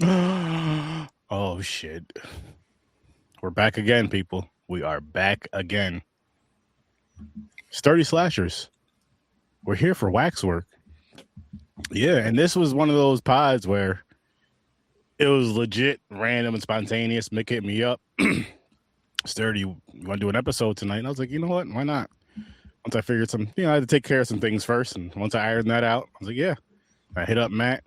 Oh shit. We're back again, people. We are back again. Sturdy Slashers. We're here for Waxwork. Yeah, and this was one of those pods where it was legit random and spontaneous. Mick hit me up. Sturdy, you want to do an episode tonight? And I was like, you know what? Why not? Once I figured I had to take care of some things first. And once I ironed that out, I was like, yeah. I hit up Matt.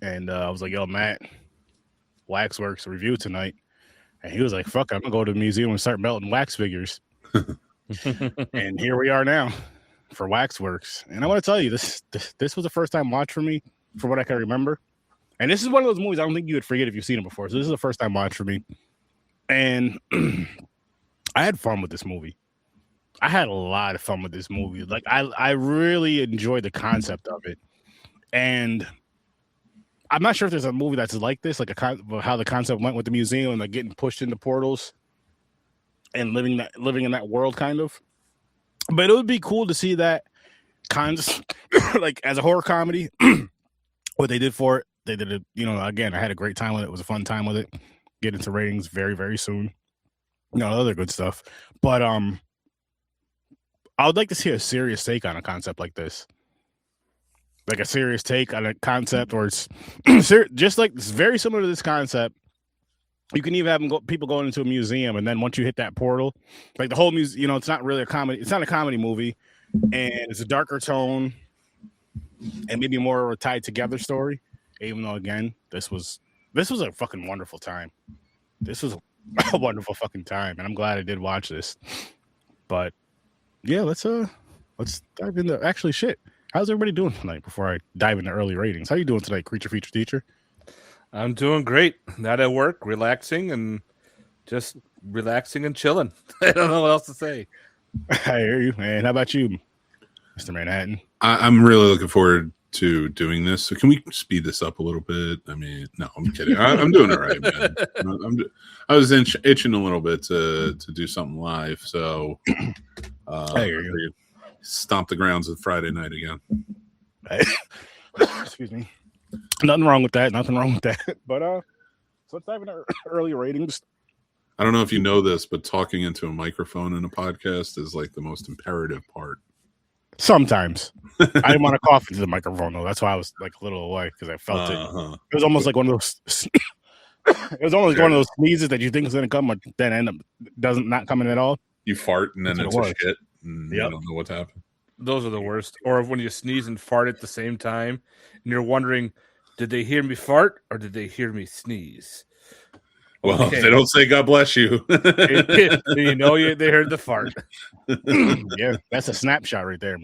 And I was like, yo, Matt, Waxworks review tonight. And he was like, fuck, I'm going to go to the museum and start melting wax figures. And here we are now for Waxworks. And I want to tell you, this was a first-time watch for me, from what I can remember. And this is one of those movies I don't think you would forget if you've seen it before. So this is a first-time watch for me. And I had fun with this movie. I had a lot of fun with this movie. Like, I really enjoyed the concept of it. And I'm not sure if there's a movie that's like this, like how the concept went with the museum and like getting pushed into portals and living in that world, kind of. But it would be cool to see that kind of like as a horror comedy. What they did for it, they did it. Again, I had a great time with it. It was a fun time with it. Get into ratings very, very soon. Other good stuff. But I would like to see a serious take on a concept like this. Like a serious take on a concept, or it's just like it's very similar to this concept. You can even have people going into a museum, and then once you hit that portal, like the whole museum, it's not really a comedy. It's not a comedy movie, and it's a darker tone, and maybe more of a tied together story. Even though, again, this was a fucking wonderful time. This was a wonderful fucking time, and I'm glad I did watch this. But yeah, let's dive into actually shit. How's everybody doing tonight before I dive into early ratings? How you doing tonight, Creature Feature Teacher? I'm doing great. Not at work, relaxing and chilling. I don't know what else to say. I hear you, man. How about you, Mr. Manhattan? I'm really looking forward to doing this. So can we speed this up a little bit? I mean, no, I'm kidding. I'm doing all right, man. I was itching a little bit to do something live. So I hear you. Stomp the grounds of Friday night again. Excuse me. Nothing wrong with that. But so let's dive into early ratings. I don't know if you know this, but talking into a microphone in a podcast is like the most imperative part. Sometimes. I didn't want to cough into the microphone though. That's why I was like a little away, because I felt it. It was almost like one of those. It was almost one of those sneezes that you think is going to come, but then end up not coming at all. You fart and then it's a shit. And you don't know what's happened. Those are the worst. Or when you sneeze and fart at the same time, and you're wondering, did they hear me fart or did they hear me sneeze? Well, okay. If they don't say God bless you. They heard the fart. Yeah, that's a snapshot right there.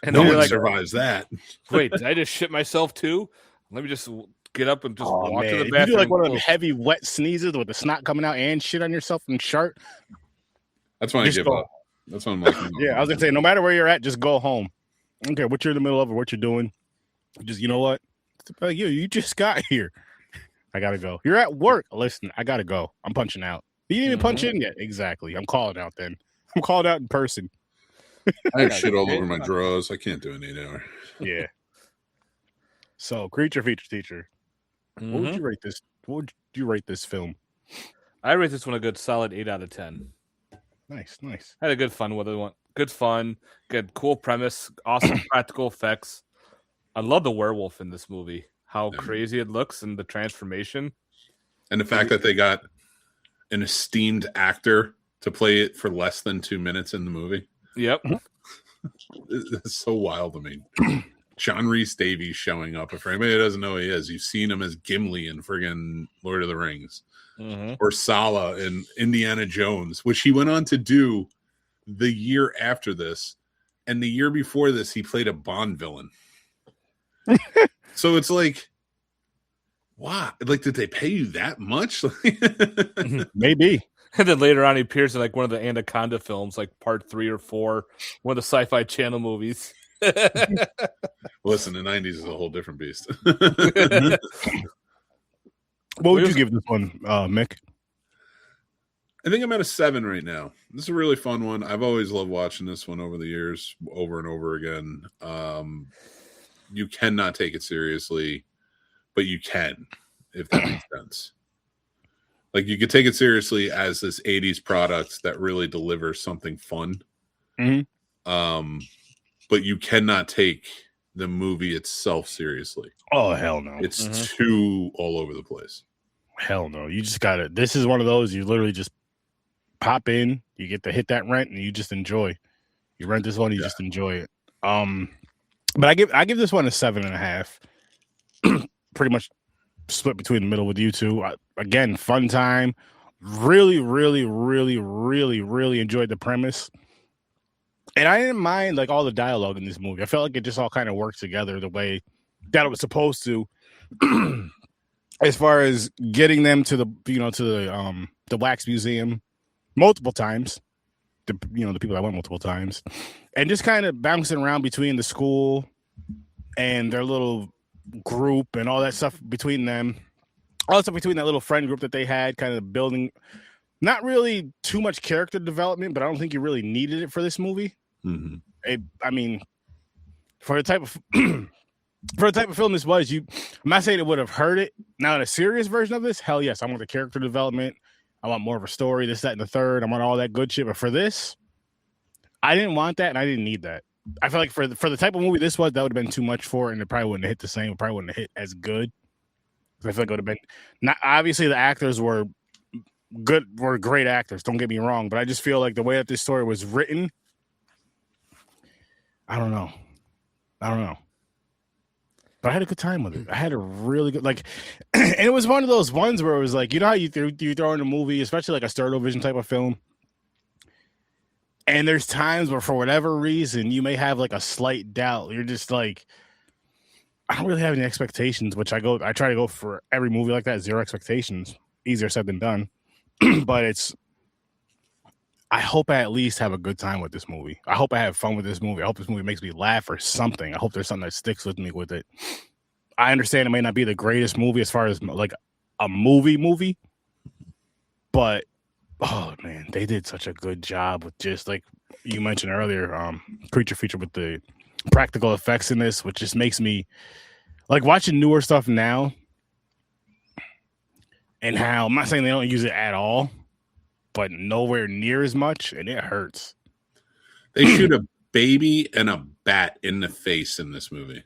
And no one survives that. Wait, did I just shit myself too? Let me just get up and just walk to the bathroom. You do like one of them heavy, wet sneezes with the snot coming out and shit on yourself and shart. That's when I give up. That's when I'm like, yeah, I was gonna say, no matter where you're at, just go home. I don't care what you're in the middle of or what you're doing. Just, you know what? Like, you just got here. I gotta go. You're at work. Listen, I gotta go. I'm punching out. You didn't even punch in yet. Exactly. I'm calling out then. I'm calling out in person. I have shit all over my drawers. I can't do it anymore. Yeah. So, Creature Feature Teacher. What would you rate this? What would you rate this film? I rate this one a good solid 8 out of 10. Nice. I had a good fun with it. Good fun, good cool premise, awesome practical effects. I love the werewolf in this movie. How crazy it looks and the transformation. And the fact that they got an esteemed actor to play it for less than 2 minutes in the movie. Yep. It's so wild to me. John Rhys Davies showing up. For anybody that doesn't know who he is, you've seen him as Gimli in friggin' Lord of the Rings. Or Sala in Indiana Jones, which he went on to do the year after this. And the year before this, he played a Bond villain. So it's like, wow. Like, did they pay you that much? Maybe. And then later on, he appears in like one of the Anaconda films, like part 3 or 4, one of the Sci-Fi Channel movies. Listen, the 90s is a whole different beast. What would you give this one, Mick? I think I'm at a 7 right now. This is a really fun one. I've always loved watching this one over the years, over and over again. You cannot take it seriously. but you can, if that makes sense. Like, you could take it seriously as this 80s product that really delivers something fun. But you cannot take the movie itself seriously. Oh, hell no. It's too all over the place. Hell no. You just got to. This is one of those you literally just pop in, you get to hit that rent, and you just enjoy. You rent this one, you just enjoy it. But I give this one a 7.5. Pretty much split between the middle with you two. Again, fun time. Really, really, really, really, really enjoyed the premise. And I didn't mind like all the dialogue in this movie. I felt like it just all kind of worked together the way that it was supposed to. As far as getting them to the wax museum multiple times, the people that went multiple times, and just kind of bouncing around between the school and their little group and all that stuff between them. Also between that little friend group that they had, kind of building, not really too much character development, but I don't think you really needed it for this movie. I mean, for the type of film this was, I'm not saying it would have hurt it. Now in a serious version of this, hell yes, I want the character development. I want more of a story, this, that, and the third. I want all that good shit. But for this, I didn't want that, and I didn't need that. I feel like for the type of movie this was, that would have been too much for it, and it probably wouldn't have hit the same. It probably wouldn't have hit as good. I feel like it would have been not. Obviously, the actors were good, were great actors. Don't get me wrong, but I just feel like the way that this story was written, I don't know. But I had a good time with it. I had a really good and it was one of those ones where it was like, you know how you throw in a movie, especially like a Sturd-O-Vision type of film, and there's times where for whatever reason you may have like a slight doubt. You're just like, I don't really have any expectations, which I try to go for every movie like that, 0 expectations. Easier said than done. But I hope I at least have a good time with this movie. I hope I have fun with this movie. I hope this movie makes me laugh or something. I hope there's something that sticks with me with it. I understand it may not be the greatest movie as far as like a movie, but oh man, they did such a good job with just like you mentioned earlier, creature feature with the practical effects in this, which just makes me like watching newer stuff now. And how I'm not saying they don't use it at all, but nowhere near as much, and it hurts. They shoot a baby and a bat in the face in this movie.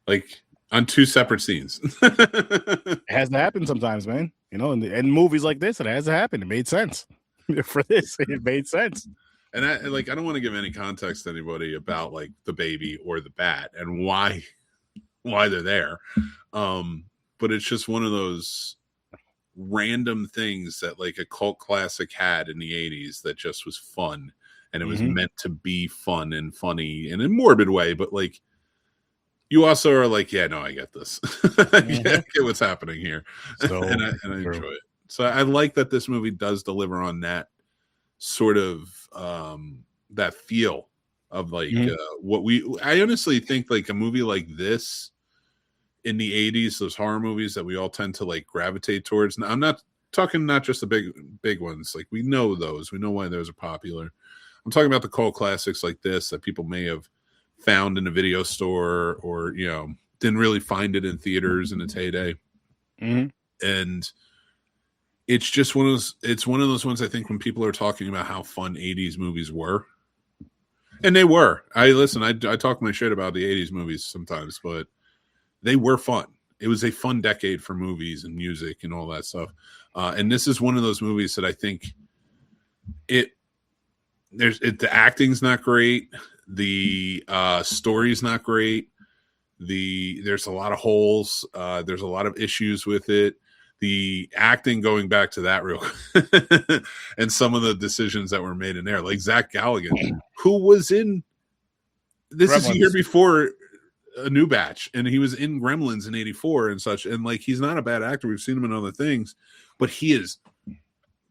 Like on 2 separate scenes. It has to happen sometimes, man. In movies like this, it has to happen. It made sense. For this, it made sense. And I don't want to give any context to anybody about like the baby or the bat and why they're there. But it's just one of those random things that like a cult classic had in the 80s that just was fun, and it was meant to be fun and funny in a morbid way, but like you also are like, yeah, no, I get this. I get what's happening here. So, and I enjoy it. So I like that this movie does deliver on that sort of that feel of like I honestly think like a movie like this in the 80s, those horror movies that we all tend to like gravitate towards. Now, I'm not talking not just the big ones. Like we know those. We know why those are popular. I'm talking about the cult classics like this that people may have found in a video store or, didn't really find it in theaters in its heyday. And it's just one of those ones I think when people are talking about how fun 80s movies were. And they were. I talk my shit about the 80s movies sometimes, but they were fun. It was a fun decade for movies and music and all that stuff. And this is one of those movies that I think the acting's not great. The story's not great. There's a lot of holes. There's a lot of issues with it. The acting, going back to that real quick, and some of the decisions that were made in there, like Zach Galligan, who was in this Gremlins. Is a year before A New Batch, and he was in Gremlins in '84 and such, and like he's not a bad actor. We've seen him in other things, but he is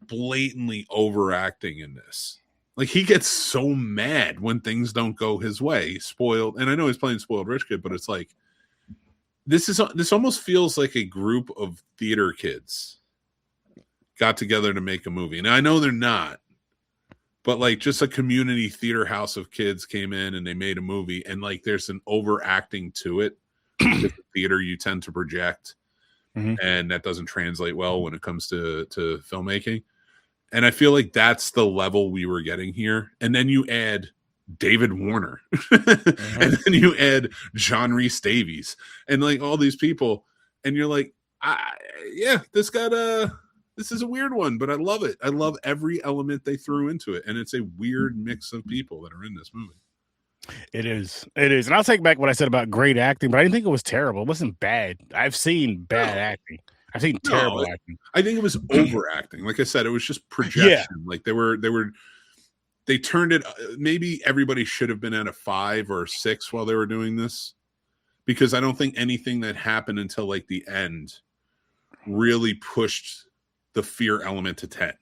blatantly overacting in this. Like he gets so mad when things don't go his way. Spoiled, and I know he's playing spoiled rich kid, but it's like this almost feels like a group of theater kids got together to make a movie. Now I know they're not, but like just a community theater house of kids came in and they made a movie, and like there's an overacting to it because the theater you tend to project, and that doesn't translate well when it comes to filmmaking. And I feel like that's the level we were getting here. And then you add David Warner, and then you add John Rhys Davies, and like all these people, and you're like, this is a weird one, but I love it. I love every element they threw into it, and it's a weird mix of people that are in this movie. It is, and I'll take back what I said about great acting, but I didn't think it was terrible. It wasn't bad. I've seen bad acting. I've seen terrible acting. I think it was overacting. Like I said, it was just projection. Yeah. Like they turned it. Maybe everybody should have been at a 5 or 6 while they were doing this, because I don't think anything that happened until like the end really pushed the fear element to 10.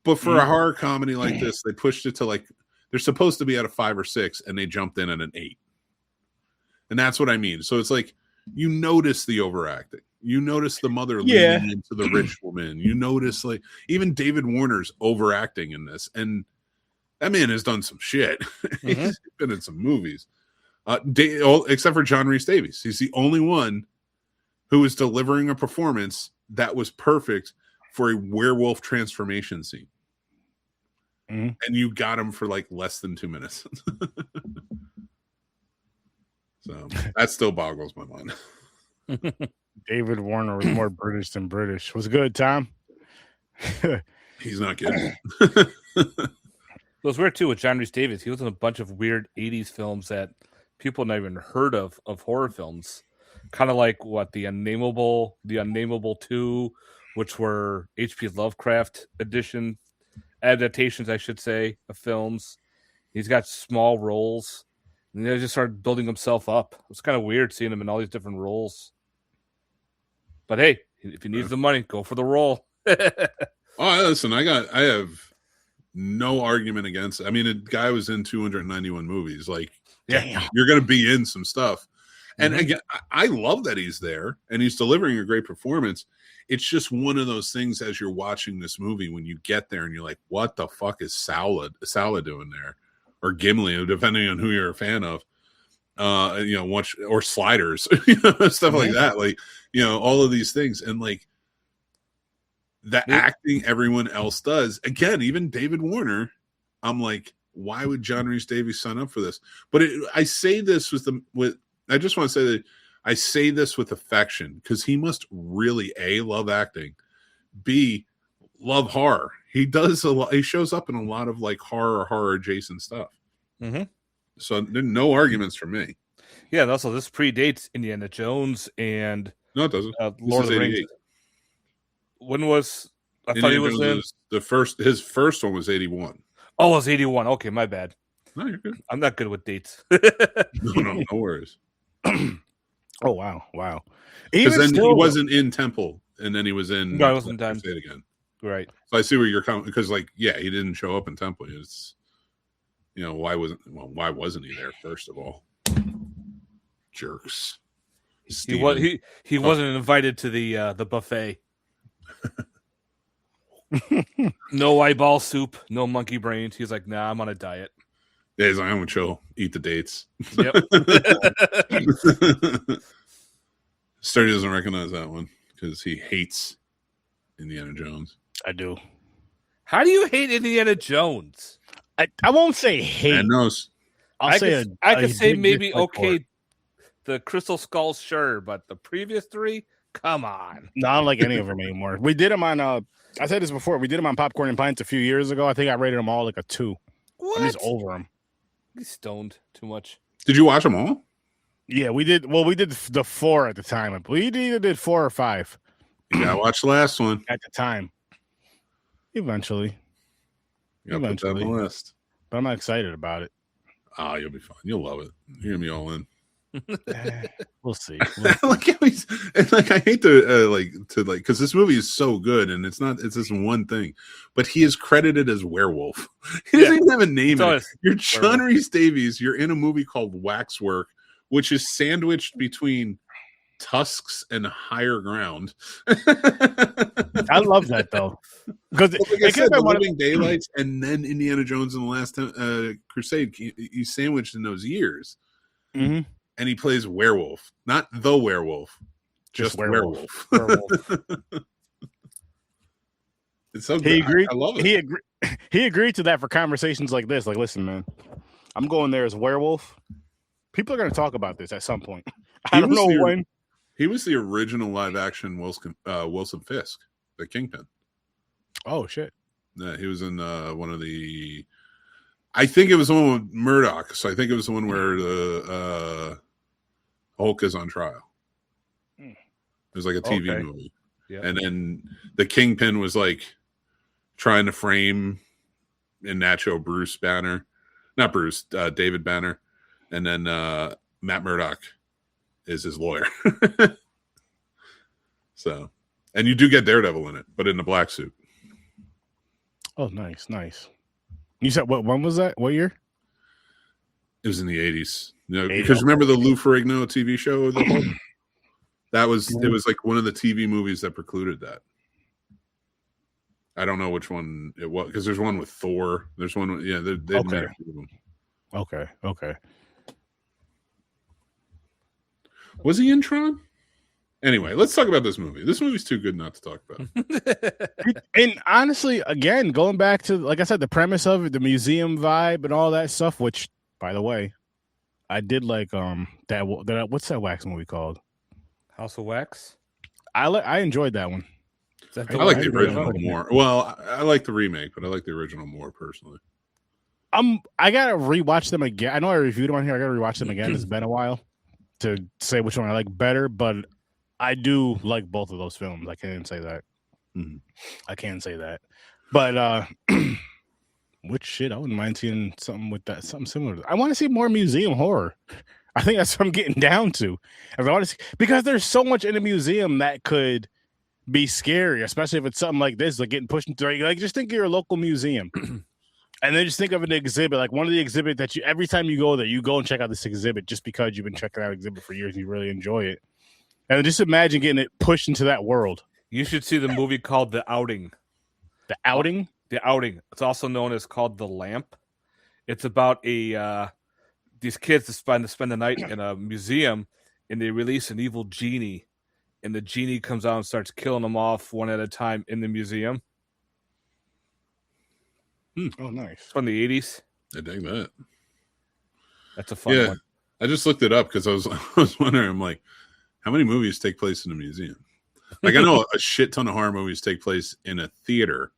But for a horror comedy like this, they pushed it to like, they're supposed to be at a 5 or 6, and they jumped in at an 8. And that's what I mean. So it's like, you notice the overacting. You notice the mother leaning into the rich woman. You notice like even David Warner's overacting in this. And that man has done some shit. He's been in some movies. Except for John Rhys Davies. He's the only one who is delivering a performance that was perfect for a werewolf transformation scene. And you got him for like less than 2 minutes. So that still boggles my mind. David Warner was more British than British. Was good, Tom? He's not kidding. It was weird too with John Rhys Davies. He was in a bunch of weird 80s films that people never even heard of horror films. Kind of like what the Unnameable 2, which were H.P. Lovecraft adaptations, I should say, of films. He's got small roles, and he just started building himself up. It was kind of weird seeing him in all these different roles. But hey, if he needs the money, go for the role. Listen, I have no argument against it. I mean, a guy was in 291 movies. Like, you're going to be in some stuff. And again, I love that he's there and he's delivering a great performance. It's just one of those things as you're watching this movie, when you get there and you're like, what the fuck is Sala doing there? Or Gimli, depending on who you're a fan of. Or Sliders, stuff like that. Like, all of these things. And like the acting everyone else does, again, even David Warner, I'm like, why would John Rhys Davies sign up for this? But I say this I just want to say that I say this with affection, because he must really A, love acting, B, love horror. He does a lot. He shows up in a lot of like horror adjacent stuff. So there are no arguments for me. Yeah, and also this predates Indiana Jones and no, it doesn't. Lord of the Rings. When was I thought he was in his first one was 81. Oh, it was 81. Okay, my bad. No, you're good. I'm not good with dates. No worries. Oh wow. Because then he wasn't in Temple, and then he was in. No, I wasn't done again. Right. So I see where you're coming, because he didn't show up in Temple. It's why wasn't he there first of all? Jerks. He wasn't invited to the buffet. No eyeball soup, no monkey brains. He's like, nah, I'm on a diet. Yeah, he's like, I'm gonna chill, eat the dates. Yep. Sturdy doesn't recognize that one because he hates Indiana Jones. I do. How do you hate Indiana Jones? I won't say hate. Man knows. I could say maybe okay. The Crystal Skulls, sure, but the previous 3, come on. No, I don't like any of them anymore. We did them on. I said this before. We did them on Popcorn and Pints a few years ago. I think I rated them all like a 2. What? I'm just over them. He's stoned too much. Did you watch them all? Yeah, we did. Well, we did the 4 at the time. We either did 4 or 5. Yeah, I watched the last one at the time. Eventually. You gotta put that on the list. But I'm not excited about it. Oh, you'll be fine. You'll love it. You're gonna be all in. We'll see. I hate to because this movie is so good, and it's this one thing, but he is credited as werewolf. He doesn't even have a name. You're John Rhys Davies. You're in a movie called Waxwork, which is sandwiched between Tusks and Higher Ground. I love that though, because like I said, the Living Daylights and then Indiana Jones and the Last Crusade. He's sandwiched in those years. Mm-hmm. and he plays werewolf, not the werewolf, just werewolf. It's so good. He agreed. I love it. He agreed to that for conversations like this. Like, listen, man, I'm going there as werewolf. People are going to talk about this at some point. I don't know when. He was the original live action Wilson Fisk, the Kingpin. Oh shit! Yeah, he was in one of the. I think it was the one with Murdoch. So I think it was the one where the Hulk is on trial. It was like a TV movie, and then the Kingpin was like trying to frame in Nacho David Banner, and then Matt Murdock is his lawyer. So, and you do get Daredevil in it, but in a black suit. Oh, nice. You said when was that? What year? It was in the 80s. You know, because remember the Lou Ferrigno TV show? It was like one of the TV movies that precluded that. I don't know which one it was, because there's one with Thor. There's one, they made a few of them. Okay. Was he in Tron? Anyway, let's talk about this movie. This movie's too good not to talk about. And honestly, again, going back to, like I said, the premise of it, the museum vibe and all that stuff, which, by the way, I did like that what's that wax movie called? House of Wax? I enjoyed that one. I like the original more. Well, I like the remake, but I like the original more personally. I gotta rewatch them again. I know I reviewed them on here. I gotta rewatch them again. It's been a while to say which one I like better, but I do like both of those films. I can't say that. Mm-hmm. I can't say that. But which shit, I wouldn't mind seeing something with that, something similar. I want to see more museum horror. I think that's what I'm getting down to. Because there's so much in a museum that could be scary, especially if it's something like this, like getting pushed into, like, just think of your local museum. And then just think of an exhibit, like one of the exhibits that every time you go there, you go and check out this exhibit just because you've been checking out exhibit for years and you really enjoy it. And just imagine getting it pushed into that world. You should see the movie called The Outing. The Outing? The Outing. It's also known as called The Lamp. It's about these kids that spend the night in a museum, and they release an evil genie, and the genie comes out and starts killing them off one at a time in the museum. Oh, nice. It's from the 80s. I dig that. That's a fun one. I just looked it up because I was wondering, I'm like, how many movies take place in a museum? Like, I know a shit ton of horror movies take place in a theater,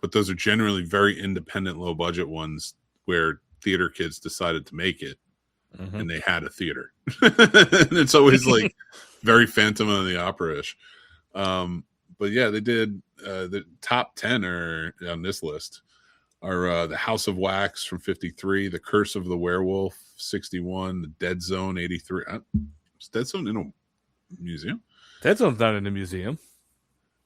but those are generally very independent, low budget ones where theater kids decided to make it, and they had a theater. And it's always like very Phantom of the Opera-ish. But yeah, they did the top 10 are on this list are The House of Wax from 53, The Curse of the Werewolf 61, The Dead Zone 83. Is Dead Zone in a museum? Dead Zone's not in a museum.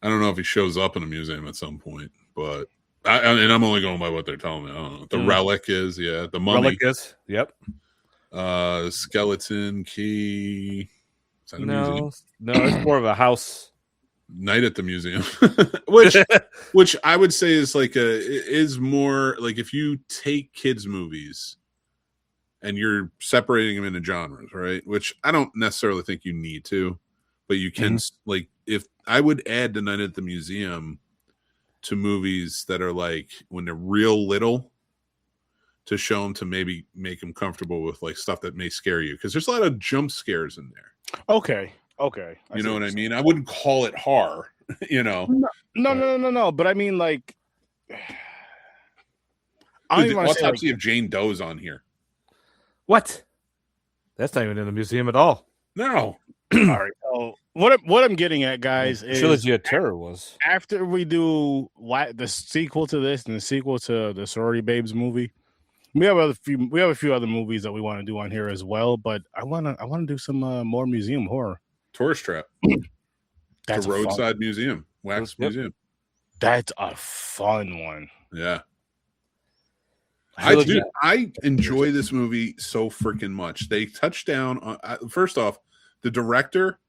I don't know if he shows up in a museum at some point, but and I'm only going by what they're telling me. I don't know. The Relic is, the Mummy. Relic is, yep. Skeleton Key. Is that a museum? No, it's more of a house. Night at the Museum, which I would say is like is more like if you take kids movies and you're separating them into genres, right? Which I don't necessarily think you need to, but you can like if I would add the Night at the Museum to movies that are like when they're real little to show them to maybe make them comfortable with like stuff that may scare you because there's a lot of jump scares in there. Okay. You know what I mean? I wouldn't call it horror, you know. No. But I mean, like, The Autopsy of Jane Doe's on here. What? That's not even in the museum at all. No. All right. So what I'm getting at, guys, is Trilogy of Terror was after we do the sequel to this and the sequel to the Sorority Babes movie. We have a few other movies that we want to do on here as well, but I want to do some more museum horror. Tourist Trap. That's the Roadside Museum. Wax Museum. That's a fun one. Yeah. I enjoy this movie so freaking much. They touched down on first off, the director,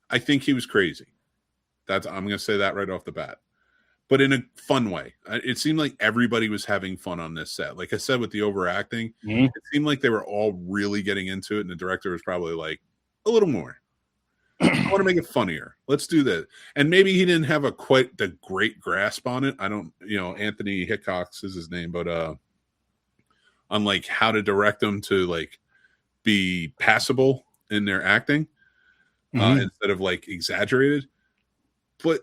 I think he was crazy. I'm going to say that right off the bat. but in a fun way. It seemed like everybody was having fun on this set. Like I said, with the overacting, it seemed like they were all really getting into it, and the director was probably like, a little more. I want to make it funnier. Let's do that. And maybe he didn't have quite the great grasp on it. I don't, Anthony Hickox is his name, but on like how to direct them to like be passable in their acting instead of like exaggerated. But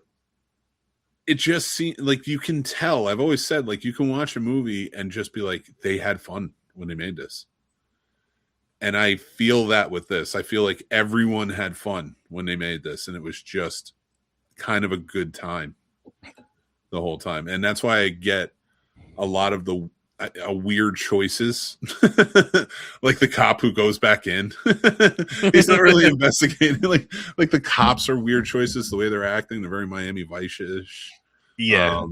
it just seems like you can tell. I've always said, like, you can watch a movie and just be like, they had fun when they made this. And I feel that with this. I feel like everyone had fun when they made this, and it was just kind of a good time the whole time. And that's why I get a lot of the weird choices, like the cop who goes back in. He's not really investigating. Like the cops are weird choices, the way they're acting. They're very Miami Vice-ish. Yeah.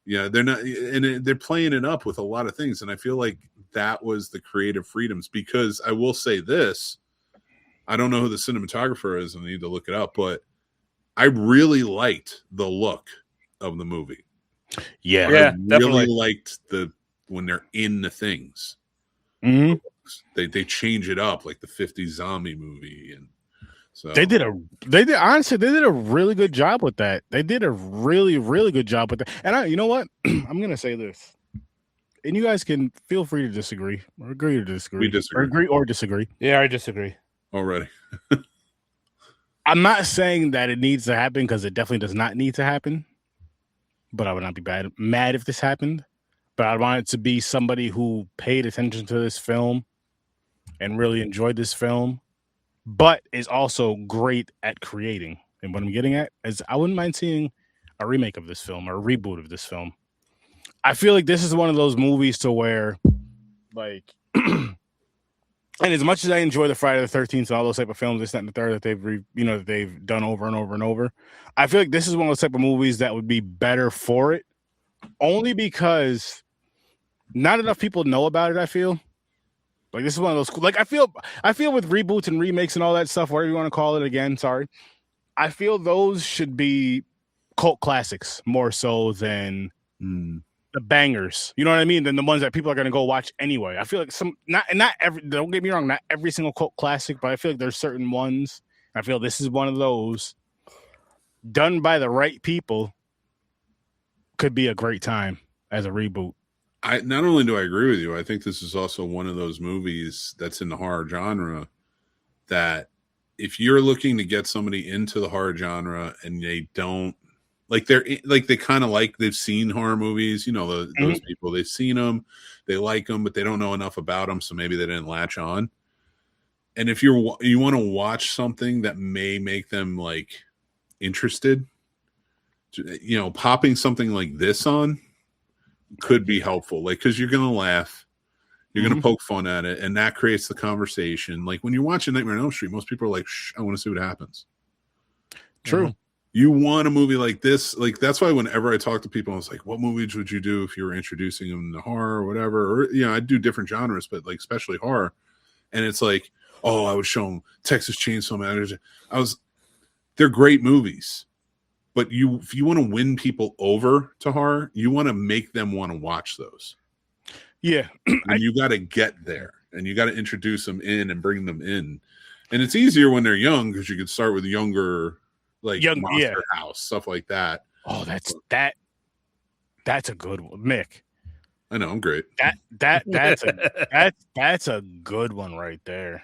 They're not, and they're playing it up with a lot of things. And I feel like that was the creative freedoms, because I will say this, I don't know who the cinematographer is, and I need to look it up, but I really liked the look of the movie. Yeah, I really definitely liked when they're in the things. They change it up like the 50s zombie movie, and so they did honestly, they did a really good job with that. They did a really, really good job with that. And you know what? I'm gonna say this, and you guys can feel free to disagree or agree or disagree. We disagree. Or agree or disagree. Yeah, I disagree already. I'm not saying that it needs to happen, because it definitely does not need to happen. But I would not be mad if this happened. But I want it to be somebody who paid attention to this film and really enjoyed this film, but is also great at creating. And what I'm getting at is, I wouldn't mind seeing a remake of this film or a reboot of this film. I feel like this is one of those movies to where, like, and as much as I enjoy the Friday the 13th and all those type of films, this, that, and the third that they've done over and over and over, I feel like this is one of those type of movies that would be better for it, only because not enough people know about it. I feel like this is one of those, like, I feel with reboots and remakes and all that stuff, whatever you want to call it again, sorry, I feel those should be cult classics more so than the bangers, you know what I mean, than the ones that people are going to go watch anyway. I feel like not every, don't get me wrong, not every single cult classic, but I feel like there's certain ones. I feel this is one of those, done by the right people, could be a great time as a reboot. Not only do I agree with you, I think this is also one of those movies that's in the horror genre that if you're looking to get somebody into the horror genre and they don't, like, they kind of like, they've seen horror movies, those people, they've seen them, they like them, but they don't know enough about them, so maybe they didn't latch on. And if you want to watch something that may make them like interested, popping something like this on could be helpful, like, because you're gonna laugh, you're gonna poke fun at it, and that creates the conversation. Like when you're watching Nightmare on Elm Street, most people are like, I want to see what happens. True. You want a movie like this, like, that's why whenever I talk to people, I was like, what movies would you do if you were introducing them to horror or whatever? Or I do different genres, but like especially horror. And it's like, oh, I would show them Texas Chainsaw Massacre. They're great movies. But if you want to win people over to horror, you want to make them want to watch those. Yeah. And you got to get there, and you got to introduce them in and bring them in. And it's easier when they're young, because you could start with younger, like Monster House, stuff like that. Oh, that's a good one, Mick. I know, I'm great. That's a good one right there.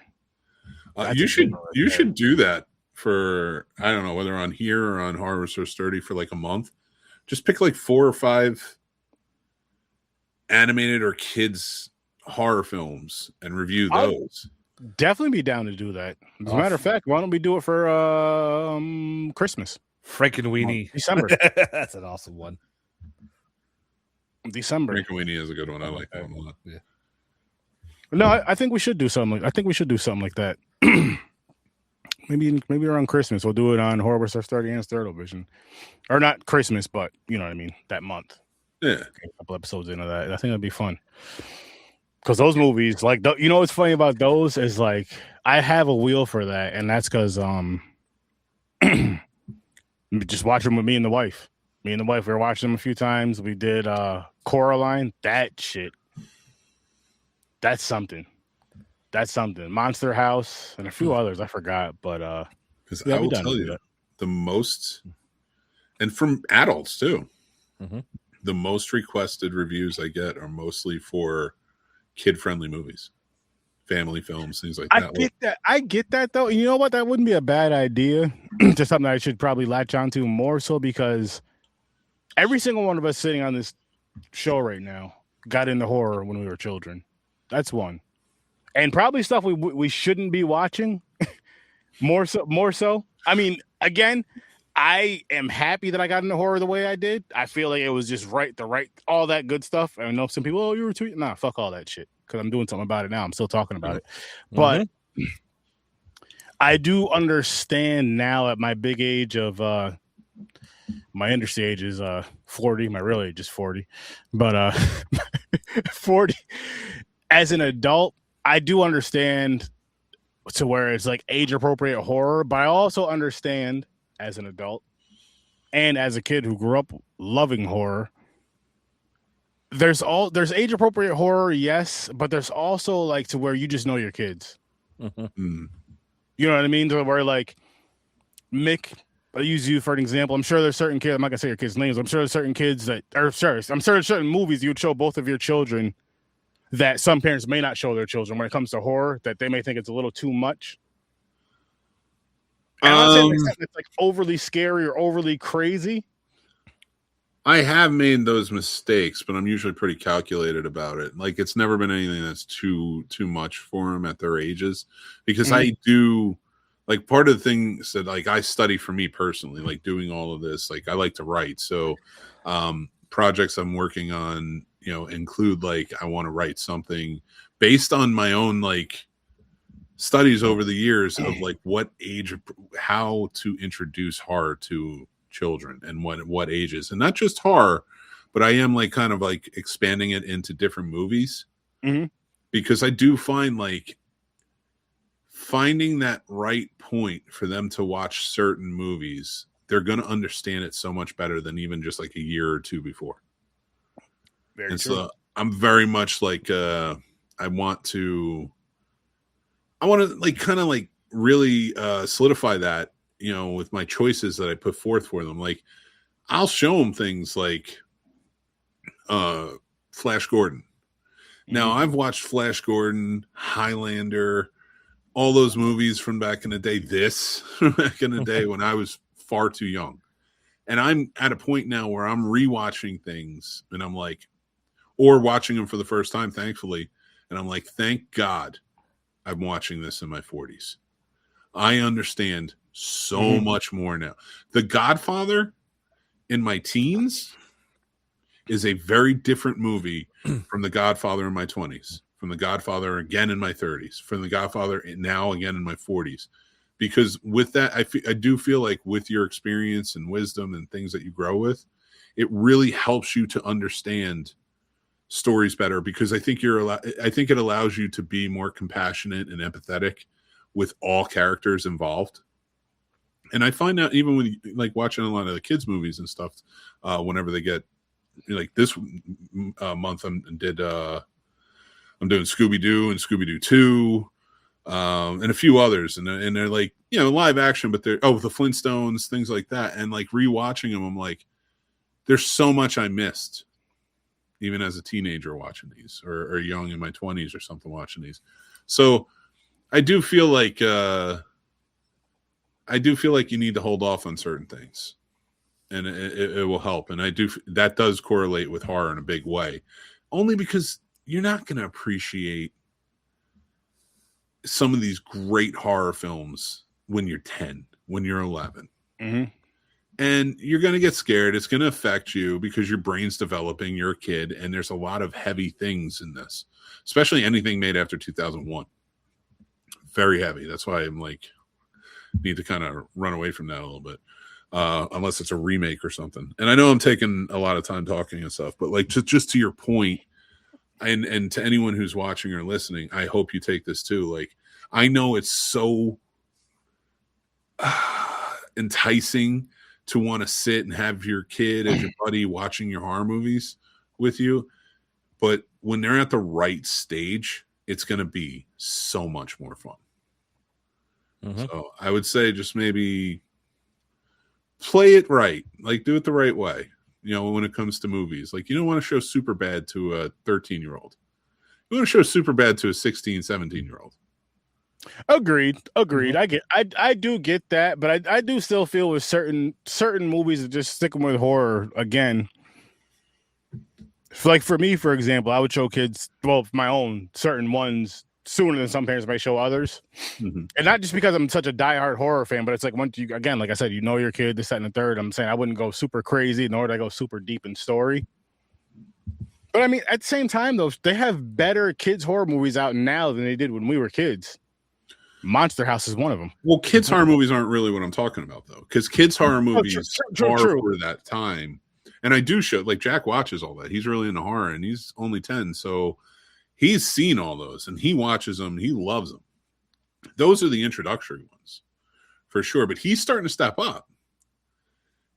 You should do that for, I don't know whether on here or on Horror So Sturdy, for like a month. Just pick like 4 or 5 animated or kids horror films and review those. Definitely be down to do that. As a matter of fact, why don't we do it for Christmas? Frankenweenie. December. That's an awesome one. December. Frankenweenie is a good one. I like that one a lot. Yeah. No, I think we should do something. I think we should do something like that. Maybe around Christmas we'll do it on Horror So Sturdy and Sturd-O-Vision, or not Christmas, but you know what I mean, that month. Yeah, a couple episodes into that. I think that'd be fun. Because those movies, like, what's funny about those is, like, I have a wheel for that, and that's because just watch them with me and the wife. Me and the wife, we were watching them a few times. We did Coraline. That shit. That's something. That's something. Monster House and a few others. I forgot. But because I will tell you, the most, and from adults too, the most requested reviews I get are mostly for kid-friendly movies, family films, things like that. I get that though. You know what? That wouldn't be a bad idea. Just something I should probably latch onto more so, because every single one of us sitting on this show right now got into horror when we were children. That's one, and probably stuff we shouldn't be watching. More so. I mean, again, I am happy that I got into horror the way I did. I feel like it was just right, all that good stuff. I know some people, oh, you were tweeting. Nah, fuck all that shit. Because I'm doing something about it now. I'm still talking about it. But I do understand now at my big age of, my industry age is 40. My real age is 40. But 40, as an adult, I do understand to where it's like age-appropriate horror. But I also understand as an adult and as a kid who grew up loving horror, there's age-appropriate horror, yes, but there's also like to where you just know your kids. You know what I mean? To where like Mick, I use you for an example. I'm sure there's certain kids, I'm not gonna say your kids' names, I'm sure there's certain kids that I'm sure there's certain movies you would show both of your children that some parents may not show their children when it comes to horror, that they may think it's a little too much. And I'm not saying it's like overly scary or overly crazy. I have made those mistakes, but I'm usually pretty calculated about it. Like, it's never been anything that's too much for them at their ages, because I do, like, part of the things that like I study for me personally, like doing all of this, like I like to write. So projects I'm working on, you know, include like I want to write something based on my own like studies over the years of like what age, how to introduce horror to children and what ages, and not just horror, but I am like kind of like expanding it into different movies, because I do find like finding that right point for them to watch certain movies, they're going to understand it so much better than even just like a year or two before. Very and true. So I'm very much like I want to like kind of like really solidify that, you know, with my choices that I put forth for them. Like, I'll show them things like Flash Gordon. Now, I've watched Flash Gordon, Highlander, all those movies from back in the day, back in the day when I was far too young. And I'm at a point now where I'm rewatching things and I'm like, or watching them for the first time, thankfully. And I'm like, thank God I'm watching this in my 40s. I understand so much more now. The Godfather in my teens is a very different movie from The Godfather in my 20s, from The Godfather again in my 30s, from The Godfather now again in my 40s. Because with that, I do feel like with your experience and wisdom and things that you grow with, it really helps you to understand stories better, because I think it allows you to be more compassionate and empathetic with all characters involved. And I find out even when like watching a lot of the kids movies and stuff, whenever they get like this month, I'm doing Scooby-Doo and Scooby-Doo 2, and a few others, and they're like, you know, live action, but they're the Flintstones, things like that. And like rewatching them, I'm like, there's so much I missed, even as a teenager watching these, or young in my 20s or something watching these. So I do feel like you need to hold off on certain things, and it will help. And that does correlate with horror in a big way, only because you're not going to appreciate some of these great horror films when you're 10, when you're 11. And you're going to get scared. It's going to affect you because your brain's developing. You're a kid, and there's a lot of heavy things in this, especially anything made after 2001. Very heavy. That's why I'm like, need to kind of run away from that a little bit, unless it's a remake or something. And I know I'm taking a lot of time talking and stuff, but like just to your point, and to anyone who's watching or listening, I hope you take this too. Like, I know it's so enticing to want to sit and have your kid as your buddy watching your horror movies with you. But when they're at the right stage, it's going to be so much more fun. So I would say just maybe play it right. Like, do it the right way. You know, when it comes to movies, like, you don't want to show Superbad to a 13-year-old. You want to show Superbad to a 16, 17-year-old. Agreed. I do get that, but I do still feel with certain movies, just sticking with horror again. Like for me, for example, I would show kids, well, my own certain ones sooner than some parents may show others. And not just because I'm such a diehard horror fan, but it's like, once you, again, like I said, you know your kid, this, that, and the third. I'm saying I wouldn't go super crazy, nor would I go super deep in story. But I mean, at the same time, though, they have better kids' horror movies out now than they did when we were kids. Monster House is one of them. Well, kids' horror movies aren't really what I'm talking about, though, because kids' horror movies are for that time. And I do show, like, Jack watches all that. He's really into horror, and he's only 10, so he's seen all those, and he watches them. He loves them. Those are the introductory ones, for sure. But he's starting to step up.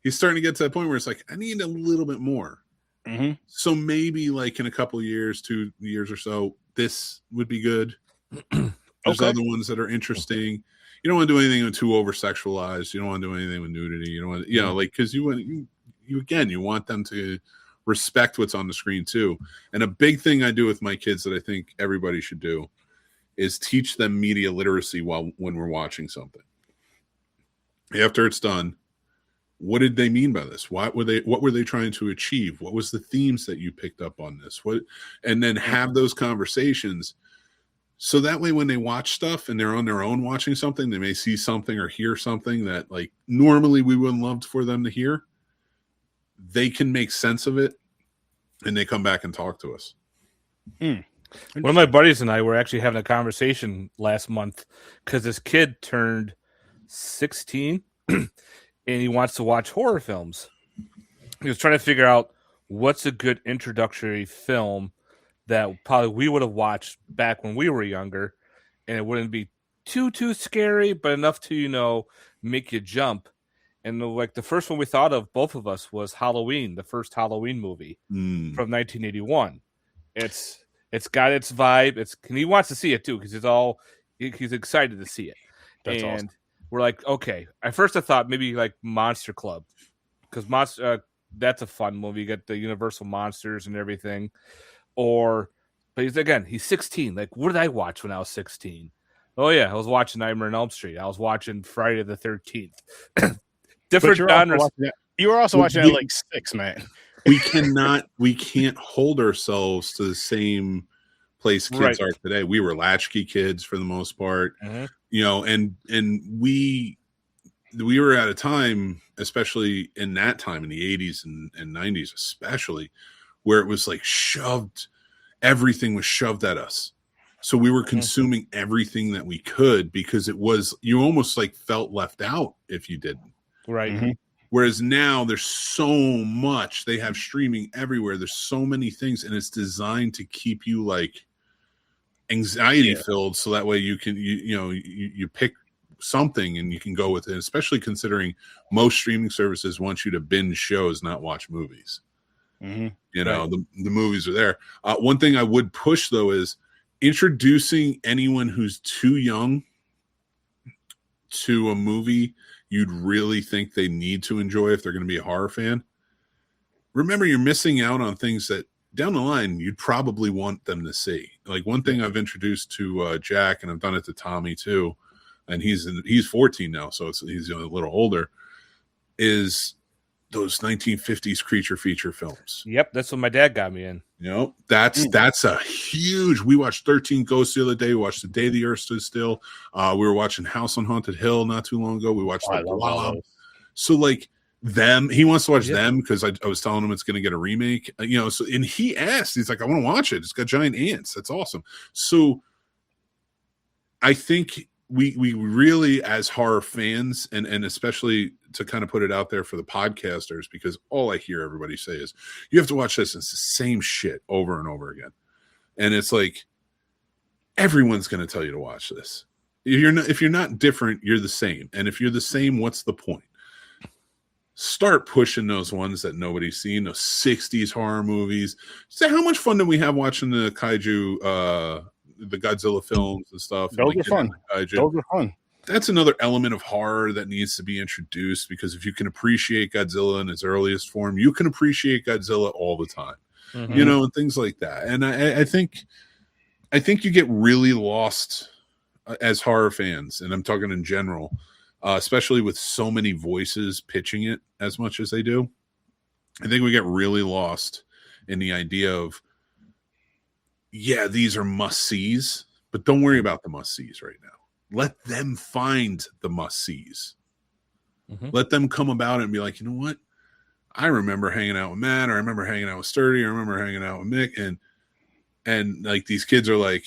He's starting to get to that point where it's like, I need a little bit more. So maybe, like, in a couple of years, 2 years or so, this would be good. There's other ones that are interesting. You don't want to do anything too over sexualized. You don't want to do anything with nudity. You don't want, you know, like, because you want them to respect what's on the screen too. And a big thing I do with my kids that I think everybody should do is teach them media literacy when we're watching something. After it's done, what did they mean by this? What were they trying to achieve? What was the themes that you picked up on this? And then have those conversations. So that way, when they watch stuff and they're on their own watching something, they may see something or hear something that, like, normally we wouldn't love for them to hear. They can make sense of it, and they come back and talk to us. One of my buddies and I were actually having a conversation last month because this kid turned 16 and he wants to watch horror films. He was trying to figure out what's a good introductory film that probably we would have watched back when we were younger, and it wouldn't be too scary, but enough to, you know, make you jump. And like the first one we thought of, both of us, was Halloween, the first Halloween movie from 1981. It's got its vibe. And he wants to see it too because he's excited to see it. That's and awesome. We're like, okay. At first, I thought maybe like Monster Club because that's a fun movie. You get the Universal monsters and everything. But he's 16. Like, what did I watch when I was 16? Oh yeah, I was watching Nightmare on Elm Street. I was watching Friday the 13th. Different genres. You were also watching at like 6, man. We can't hold ourselves to the same place kids are today. We were latchkey kids for the most part, you know, and we were at a time, especially in that time in the 80s and 90s, especially, where it was like everything was shoved at us. So we were consuming everything that we could because you almost like felt left out if you didn't. Right. Whereas now there's so much, they have streaming everywhere. There's so many things, and it's designed to keep you like anxiety filled. So that way you can, you pick something and you can go with it, especially considering most streaming services want you to binge shows, not watch movies. You know, the movies are there. One thing I would push though is introducing anyone who's too young to a movie you'd really think they need to enjoy if they're going to be a horror fan. Remember, you're missing out on things that down the line you'd probably want them to see. Like one thing I've introduced to Jack, and I've done it to Tommy too, and he's 14 now, so he's a little older, is those 1950s creature feature films. Yep, that's what my dad got me in. You know, that's a huge. We watched 13 Ghosts the other day. We watched The Day the Earth Stood Still. We were watching House on Haunted Hill not too long ago. We watched The Blob. So like them, he wants to watch them because I was telling him it's going to get a remake. You know, so and he asked, he's like, I want to watch it. It's got giant ants. That's awesome. So I think we really, as horror fans, and especially to kind of put it out there for the podcasters, because all I hear everybody say is you have to watch this. It's the same shit over and over again. And it's like, everyone's going to tell you to watch this. If you're not different, you're the same. And if you're the same, what's the point? start pushing those ones that nobody's seen, those 60s horror movies. So how much fun did we have watching the kaiju, the Godzilla films and stuff? Those and, are fun. Those are fun. That's another element of horror that needs to be introduced, because if you can appreciate Godzilla in its earliest form, you can appreciate Godzilla all the time, you know, and things like that. And I think you get really lost as horror fans, and I'm talking in general, especially with so many voices pitching it as much as they do. I think we get really lost in the idea of, yeah, these are must-sees, but don't worry about the must-sees right now. Let them find the must-sees. Let them come about it and be like, you know what? I remember hanging out with Matt, or I remember hanging out with Sturdy, or I remember hanging out with Mick, and like these kids are like,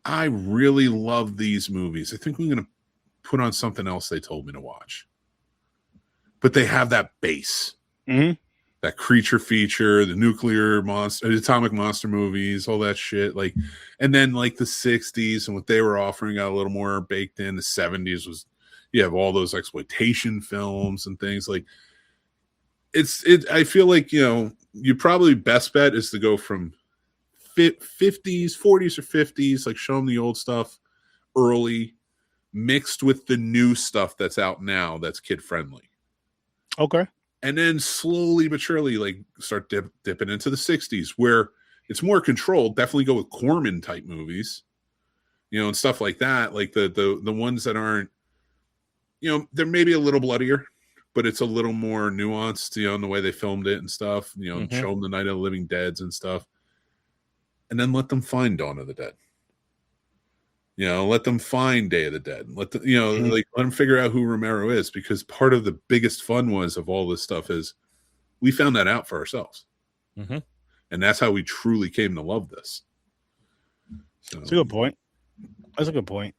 I really love these movies. I think I'm going to put on something else they told me to watch. But they have that base. That creature feature, the nuclear monster, the atomic monster movies, all that shit. Like, and then like the 60s and what they were offering got a little more baked in. The 70s was, you have all those exploitation films and things. Like, I feel like, you know, you probably best bet is to go from 50s, 40s or 50s, like show them the old stuff early, mixed with the new stuff that's out now that's kid friendly. Okay. And then slowly but surely, like, start dipping into the 60s where it's more controlled. Definitely go with Corman type movies, you know, and stuff like that. Like the ones that aren't, you know, they're maybe a little bloodier, but it's a little more nuanced, you know, in the way they filmed it and stuff, you know, and show them the Night of the Living Deads and stuff. And then let them find Dawn of the Dead. You know, let them find Day of the Dead. Let them, you know, like, let them figure out who Romero is, because part of the biggest fun of all this stuff is we found that out for ourselves. And that's how we truly came to love this. So, that's a good point. That's a good point.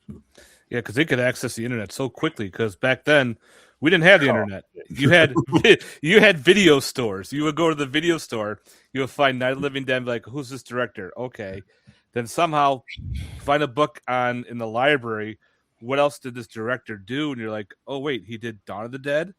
Yeah, because they could access the internet so quickly, because back then we didn't have the internet. You had video stores. You would go to the video store, you would find Night of the Living Dead, like, who's this director? Okay. Then somehow find a book in the library. What else did this director do? And you're like, oh, wait, he did Dawn of the Dead?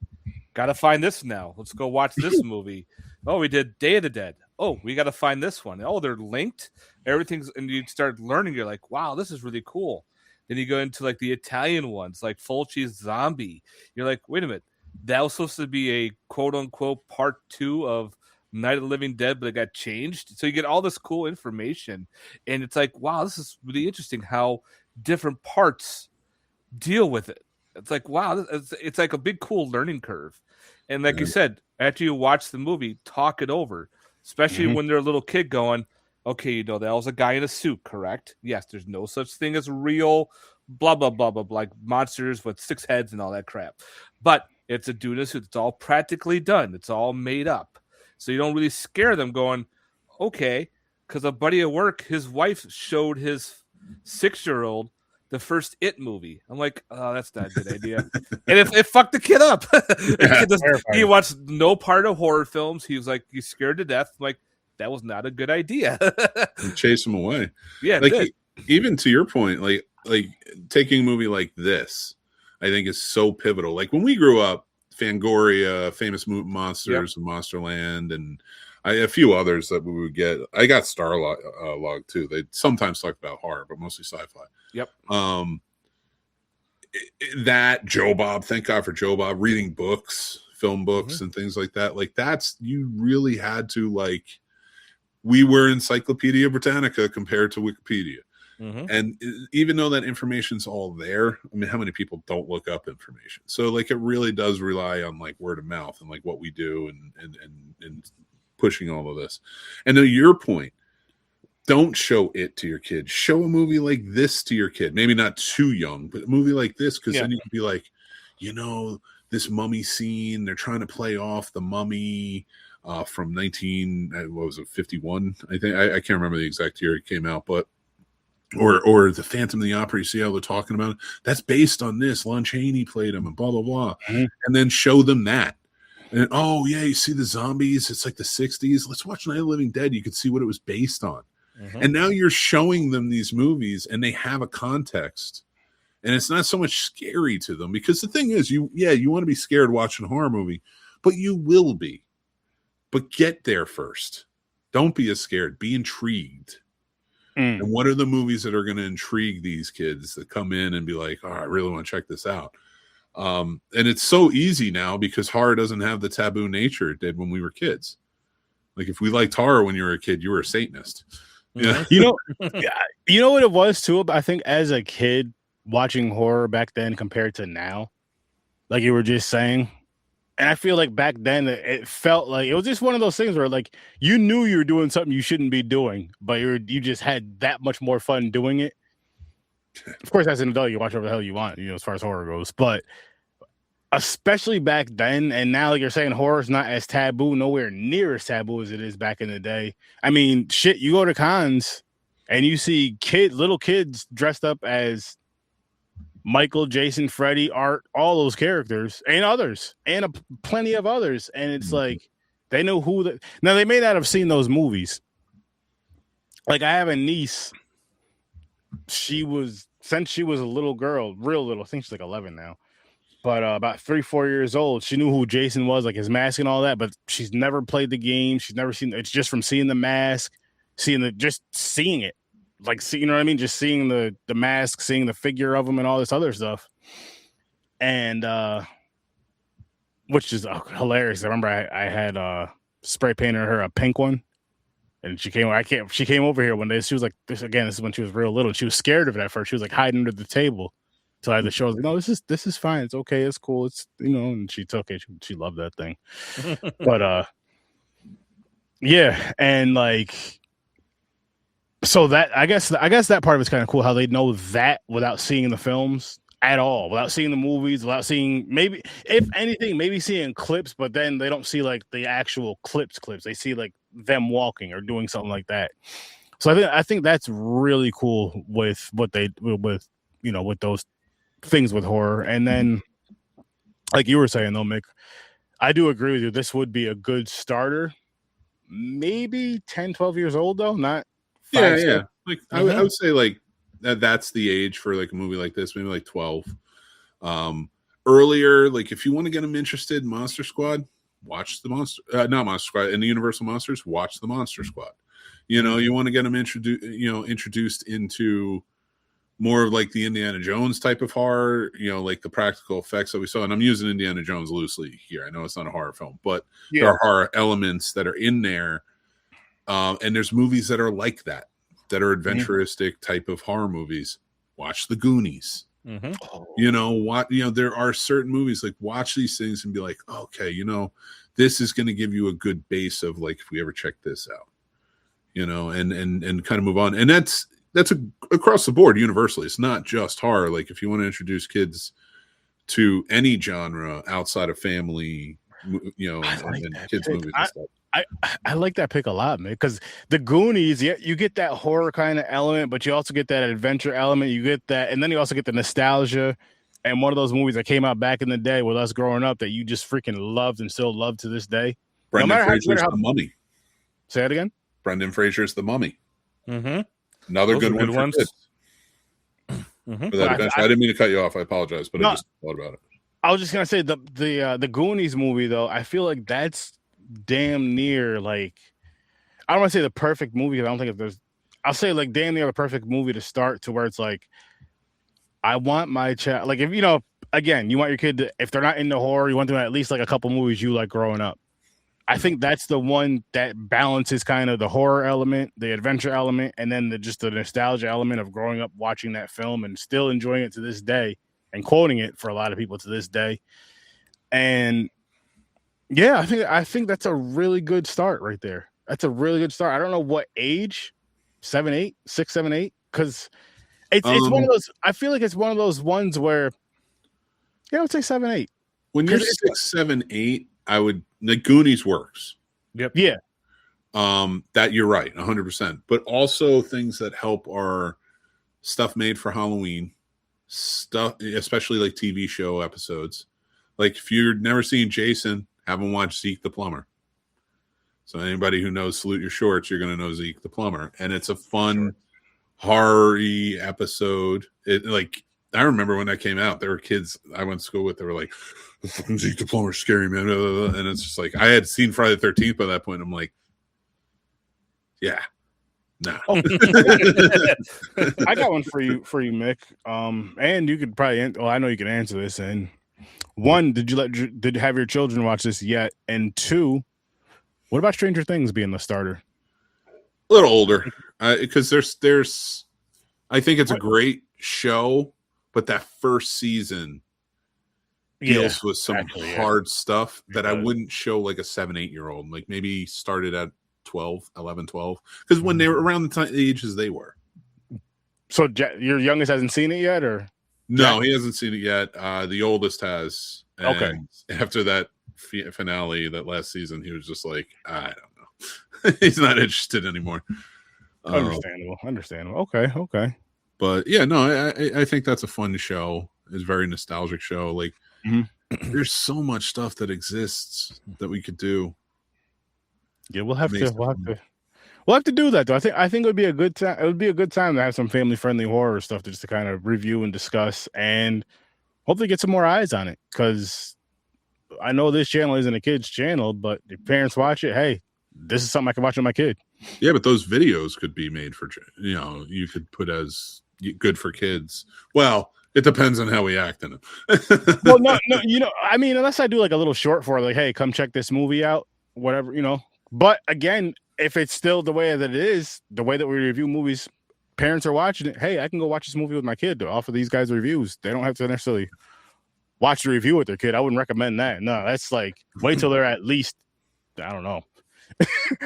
Got to find this now. Let's go watch this movie. Oh, we did Day of the Dead. Oh, we got to find this one. Oh, they're linked. Everything's, and you start learning. You're like, wow, this is really cool. Then you go into like the Italian ones, like Fulci's Zombie. You're like, wait a minute. That was supposed to be a quote unquote part 2 of Night of the Living Dead, but it got changed. So you get all this cool information, and it's like, wow, this is really interesting how different parts deal with it. It's like, wow, it's like a big cool learning curve. And like you said, after you watch the movie, talk it over, especially when they're a little kid going, okay, you know, that was a guy in a suit, correct? Yes, there's no such thing as real blah, blah, blah, blah, like monsters with 6 heads and all that crap. But it's a dude in a suit. It's all practically done. It's all made up. So you don't really scare them going, okay, because a buddy at work, his wife showed his 6-year-old the first It movie. I'm like, oh, that's not a good idea. And it fucked the kid up. He watched no part of horror films. He was like, he's scared to death. I'm like, that was not a good idea. Chase him away. Yeah, like even to your point, like taking a movie like this, I think is so pivotal. Like when we grew up, Fangoria, Famous Mutant Monsters, and Monsterland, and a few others that we would get. I got Starlog too. They sometimes talk about horror, but mostly sci-fi. Yep. That Joe Bob, thank God for Joe Bob, reading books, film books, and things like that. Like that's, you really had to, like, we were Encyclopedia Britannica compared to Wikipedia. And even though that information's all there, I mean, how many people don't look up information? So like, it really does rely on like word of mouth and like what we do and pushing all of this. And to your point, don't show it to your kid. Show a movie like this to your kid. Maybe not too young, but a movie like this, because then you can be like, you know, this mummy scene, they're trying to play off the mummy from 51? I think I can't remember the exact year it came out, but or the Phantom of the Opera. You see how they're talking about it? That's based on this. Lon Chaney played him, and blah blah blah. And then show them that. And oh yeah, you see the zombies? It's like the 60s. Let's watch Night of the Living Dead. You could see what it was based on. And now you're showing them these movies, and they have a context And it's not so much scary to them, because the thing is, you want to be scared watching a horror movie, but you will be. But get there first. Don't be as scared. Be intrigued. And what are the movies that are going to intrigue these kids that come in and be like, oh, I really want to check this out. And it's so easy now because horror doesn't have the taboo nature it did when we were kids. Like if we liked horror when you were a kid, you were a Satanist. Yeah. You know what it was too? I think as a kid watching horror back then compared to now, like you were just saying, and I feel like back then it felt like it was just one of those things where like you knew you were doing something you shouldn't be doing, but you just had that much more fun doing it. Of course, as an adult, you watch whatever the hell you want, as far as horror goes. But especially back then, and now, like you're saying, horror is not as taboo, nowhere near as taboo as it is back in the day. I mean, shit, you go to cons and you see little kids dressed up as Michael, Jason, Freddy, Art, all those characters, and others, and plenty of others. And it's like, they know now they may not have seen those movies. Like I have a niece. Since she was a little girl, real little, I think she's like 11 now, but about 3-4 years old, she knew who Jason was, like his mask and all that, but she's never played the game. She's never seen it's just from seeing the mask, seeing it. Like, you know what I mean? Just seeing the mask, seeing the figure of him and all this other stuff. And which is hilarious. I remember I had spray painted her a pink one. And she came over here one day. She was like, this is when she was real little. She was scared of it at first. She was like hiding under the table. So I had to show her, no, this is fine. It's okay. It's cool. It's, and she took it. She loved that thing. But yeah. And like, so that, I guess that part of it's kind of cool how they know that without seeing the films at all, without seeing the movies, without seeing, maybe, if anything, maybe seeing clips, but then they don't see like the actual clips. They see like them walking or doing something like that. So I think that's really cool with what they with those things with horror. And then, like you were saying though, Mick, I do agree with you. This would be a good starter. Maybe 10, 12 years old though, not 5, 6. Like I would say like that's the age for like a movie like this, maybe like 12. Earlier, like if you want to get them interested in Monster Squad, watch the not Monster Squad, and the Universal Monsters, watch the Monster Squad. You want to get them introduced into more of like the Indiana Jones type of horror, like the practical effects that we saw. And I'm using Indiana Jones loosely here. I know it's not a horror film, but there are horror elements that are in there. And there's movies that are like that are adventuristic type of horror movies. Watch the Goonies. There are certain movies, like watch these things and be like, okay, this is going to give you a good base of like, if we ever check this out, and kind of move on. And that's across the board universally. It's not just horror. Like if you want to introduce kids to any genre outside of family, and kids movies and stuff. I like that pick a lot, man, because the Goonies, you get that horror kind of element, but you also get that adventure element. You get that, and then you also get the nostalgia. And one of those movies that came out back in the day with us growing up that you just freaking loved and still love to this day. Brendan Fraser's The Mummy. Say that again? Brendan Fraser's The Mummy. Mm-hmm. Another good one for kids. For that adventure. I didn't mean to cut you off. I apologize, but I just thought about it. I was just gonna say the Goonies movie though. I feel like that's damn near like, I don't want to say the perfect movie. I don't think I'll say like damn near the perfect movie to start to where it's like, I want my child, like if again, you want your kid to, if they're not into horror, you want them to at least like a couple movies you like growing up. I think that's the one that balances kind of the horror element, the adventure element, and then just the nostalgia element of growing up watching that film and still enjoying it to this day and quoting it for a lot of people to this day. And yeah, I think that's a really good start right there. That's a really good start. I don't know what age, 7, 8, 6, 7, 8, because it's one of those. I feel like it's one of those ones where, I would say 7, 8. When you're 6, 7, 8, I would. The Goonies works. Yep. Yeah. That you're right, 100%. But also things that help are stuff made for Halloween, stuff, especially like TV show episodes. Like if you've never seen Jason, have them watch Zeke the Plumber. So anybody who knows Salute Your Shorts, you're going to know Zeke the Plumber. And it's a fun, horror-y episode. It like I remember when that came out, there were kids I went to school with. They were like, "The fucking Zeke the Plumber's scary, man," and it's just like I had seen Friday the 13th by that point. I'm like, yeah, nah. Oh. I got one for you, Mick. And you could probably. Well, I know you can answer this. And one, did you have your children watch this yet? And two, what about Stranger Things being the starter? A little older, because there's. I think it's a great show, but that first season deals with some hard stuff that I wouldn't show like a 7-8-year-old. Like maybe started at 11, 12, because when they were around the ages they were. So your youngest hasn't seen it yet, or no? He hasn't seen it yet. The oldest has. Okay. After that finale, that last season, he was just like, I don't know. He's not interested anymore. Understandable. Okay. But yeah, no, I think that's a fun show. It's a very nostalgic show. Like, there's so much stuff that exists that we could do. Yeah, we'll have to do that though. I think it would be a good time. It would be a good time to have some family friendly horror stuff just to kind of review and discuss, and hopefully get some more eyes on it. Because I know this channel isn't a kid's channel, but if parents watch it, hey, this is something I can watch with my kid. Yeah, but those videos could be made for, you could put as good for kids. Well, it depends on how we act in it. Well, no, I mean, unless I do like a little short for like, hey, come check this movie out, whatever, But again, if it's still the way that it is, the way that we review movies, parents are watching it. Hey, I can go watch this movie with my kid to offer these guys reviews. They don't have to necessarily watch the review with their kid. I wouldn't recommend that. No, that's like wait till they're at least, I don't know.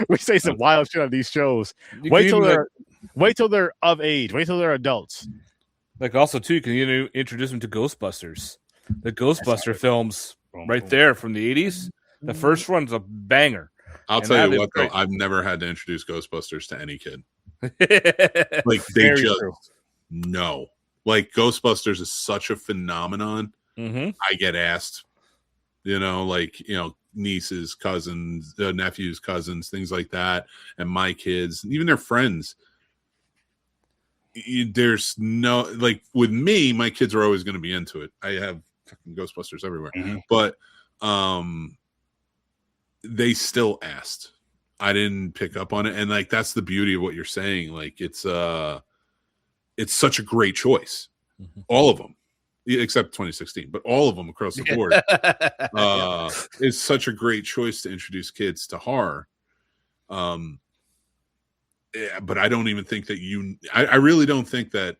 We say some wild shit on these shows. Wait till they're of age. Wait till they're adults. Like also too, you can introduce them to Ghostbusters. The Ghostbuster films right there from the 80s. The first one's a banger. I'll tell you what, though, I've never had to introduce Ghostbusters to any kid. Like they no. Like Ghostbusters is such a phenomenon. I get asked, nieces, cousins, nephews, cousins, things like that, and my kids, even their friends. There's no, like with me, my kids are always going to be into it. I have fucking Ghostbusters everywhere, but they still asked. I didn't pick up on it, and like that's the beauty of what you're saying. Like it's such a great choice, all of them, except 2016, but all of them across the board is such a great choice to introduce kids to horror. Yeah, but I don't even think that I really don't think that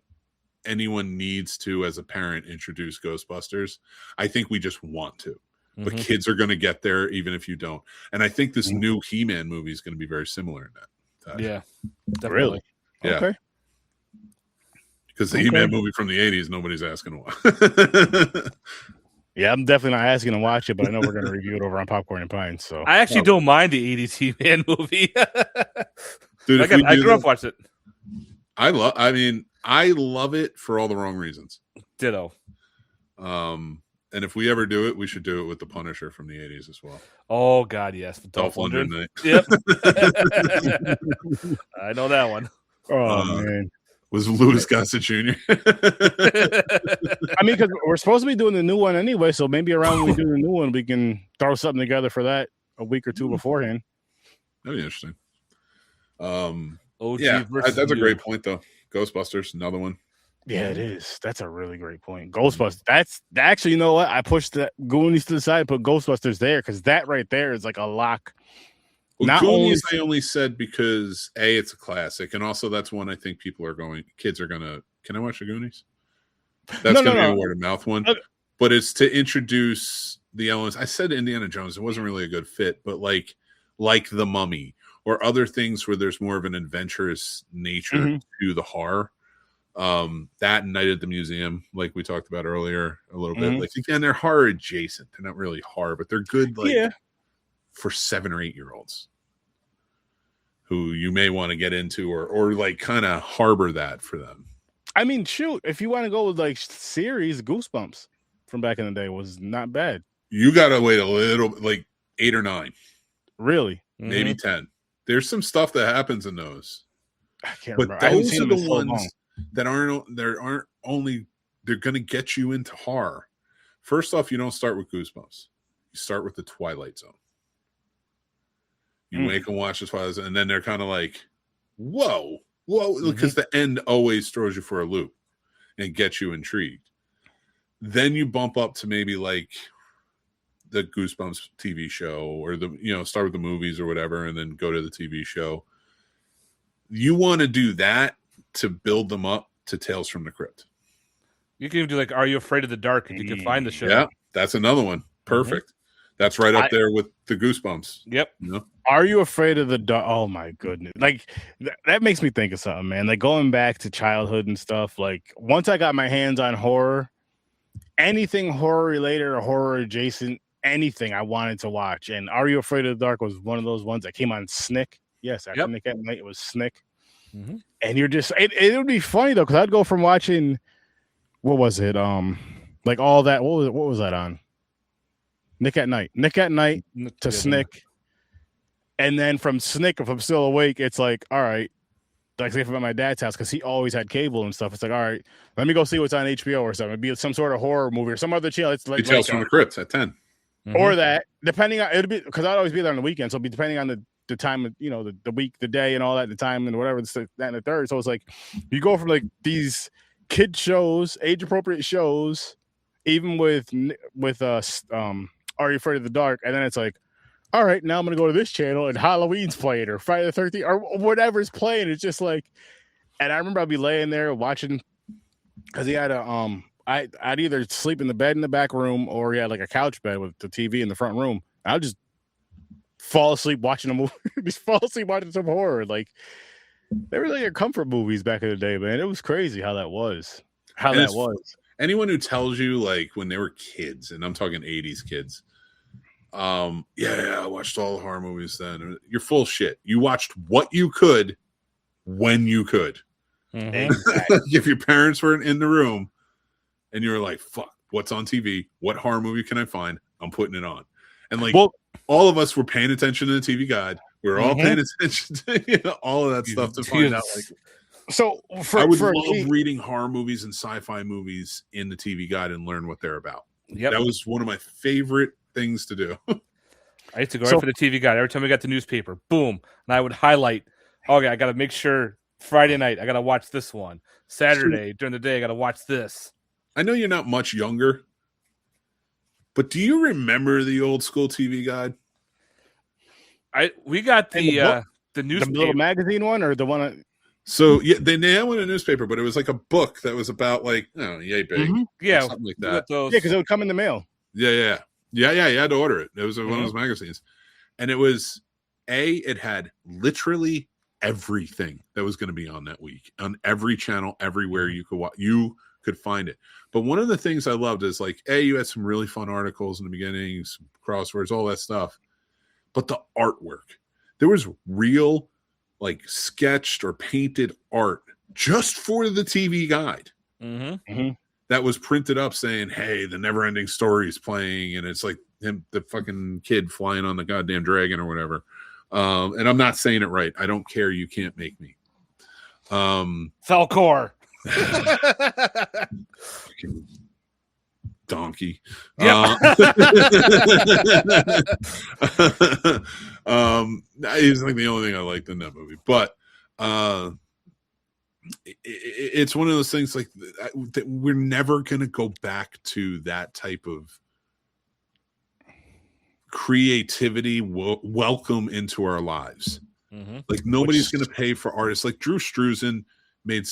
anyone needs to, as a parent, introduce Ghostbusters. I think we just want to. But kids are going to get there even if you don't. And I think this new He-Man movie is going to be very similar in that. Yeah, definitely. Really? Yeah. Okay. Because the He-Man movie from the 80s, nobody's asking why. Yeah, I'm definitely not asking to watch it, but I know we're going to review it over on Popcorn and Pine. So I actually don't mind the 80s He-Man movie. Dude, I grew up watching it. I love it for all the wrong reasons. Ditto. And if we ever do it, we should do it with the Punisher from the 80s as well. Oh God, yes, the Dolph Lundgren. Yep. I know that one. Oh man. Was Louis Gossett Jr. I mean, because we're supposed to be doing the new one anyway, so maybe around when we do the new one, we can throw something together for that a week or two beforehand. That'd be interesting. That's a great point, though. Ghostbusters, another one. Yeah, it is. That's a really great point. Ghostbusters. That's actually, you know what? I pushed the Goonies to the side and put Ghostbusters there because that right there is like a lock. Well, Goonies, I only said because A, it's a classic, and also that's one I think kids are gonna. Can I watch the Goonies? That's gonna be a word of mouth one, but it's to introduce the elements. I said Indiana Jones. It wasn't really a good fit, but like the Mummy or other things where there's more of an adventurous nature to the horror. That Night at the Museum, like we talked about earlier, a little bit. Like again, they're horror adjacent. They're not really horror, but they're good. For 7 or 8 year olds who you may want to get into or like kind of harbor that for them. I mean, shoot, if you want to go with like series, Goosebumps from back in the day was not bad. You got to wait a little, like 8 or 9. Really? Maybe 10. There's some stuff that happens in those. I can't but remember. Those are the ones that aren't only they're going to get you into horror. First off, you don't start with Goosebumps. You start with the Twilight Zone. You make them watch the Twilight Zone, and then they're kind of like, whoa, because the end always throws you for a loop and gets you intrigued. Then you bump up to maybe like the Goosebumps TV show, or start with the movies or whatever, and then go to the TV show. You want to do that to build them up to Tales from the Crypt. You can even do like Are You Afraid of the Dark if you can find the show. Yeah, that's another one. Perfect. That's right up there with the Goosebumps. Yep. Are You Afraid of the Dark? Oh my goodness. Like that makes me think of something, man. Like going back to childhood and stuff. Like once I got my hands on horror, anything horror related or horror adjacent, anything I wanted to watch. And Are You Afraid of the Dark was one of those ones that came on Snick. Yes, after Nick at Night, it was Snick. And you're just it would be funny though, because I'd go from watching what was it? Like all that. What was that on? Nick at Night to Snick. And then from Snick, if I'm still awake, it's like, all right, like if I'm at my dad's house, because he always had cable and stuff. It's like, all right, let me go see what's on HBO or something. It'd be some sort of horror movie or some other channel. It's like Tales from the Crypt at 10. Or that, depending on it'd be because I'd always be there on the weekend, so it'd be depending on the time of the week, the day, and all that, the time and whatever, that and the third. So it's like you go from like these kid shows, age appropriate shows, even with Are You Afraid of the Dark, and then it's like, all right, now I'm gonna go to this channel and Halloween's playing or Friday the 13th or whatever's playing. It's just like, and I remember I'd be laying there watching because he had a I'd either sleep in the bed in the back room or he had like a couch bed with the TV in the front room. I'd just fall asleep watching a movie, just fall asleep watching some horror. Like they were like your comfort movies back in the day, man. It was crazy how that was. Anyone who tells you like when they were kids, and I'm talking 80s kids, I watched all the horror movies then. You're full of shit. You watched what you could when you could. Exactly. If your parents weren't in the room and you were like, fuck, what's on TV? What horror movie can I find? I'm putting it on. And like all of us were paying attention to the TV guide. We were all paying attention to all of that stuff to find out. Like, so I would love reading horror movies and sci-fi movies in the TV guide and learn what they're about. Yep. That was one of my favorite things to do. I used to go right for the TV guide every time we got the newspaper. Boom, and I would highlight. Okay, I got to make sure Friday night I got to watch this one. Saturday during the day I got to watch this. I know you're not much younger, but do you remember the old school TV guide? We got the newspaper, the little magazine one, or the one. So yeah, they now went a newspaper, but it was like a book that was about like yay big, something like that. Yeah, because it would come in the mail. Yeah. You had to order it. It was one of those magazines, and it was it had literally everything that was going to be on that week on every channel, everywhere you could watch. You could find it. But one of the things I loved is like you had some really fun articles in the beginning, some crosswords, all that stuff. But the artwork, there was real, like sketched or painted art just for the TV guide that was printed up saying, "Hey, the never-ending story is playing," and it's like the fucking kid flying on the goddamn dragon or whatever. And I'm not saying it right. I don't care. You can't make me. Falcor. Donkey. Yep. He's like the only thing I liked in that movie, but it's one of those things like that we're never going to go back to that type of creativity welcome into our lives. Like nobody's going to pay for artists like Drew Struzan made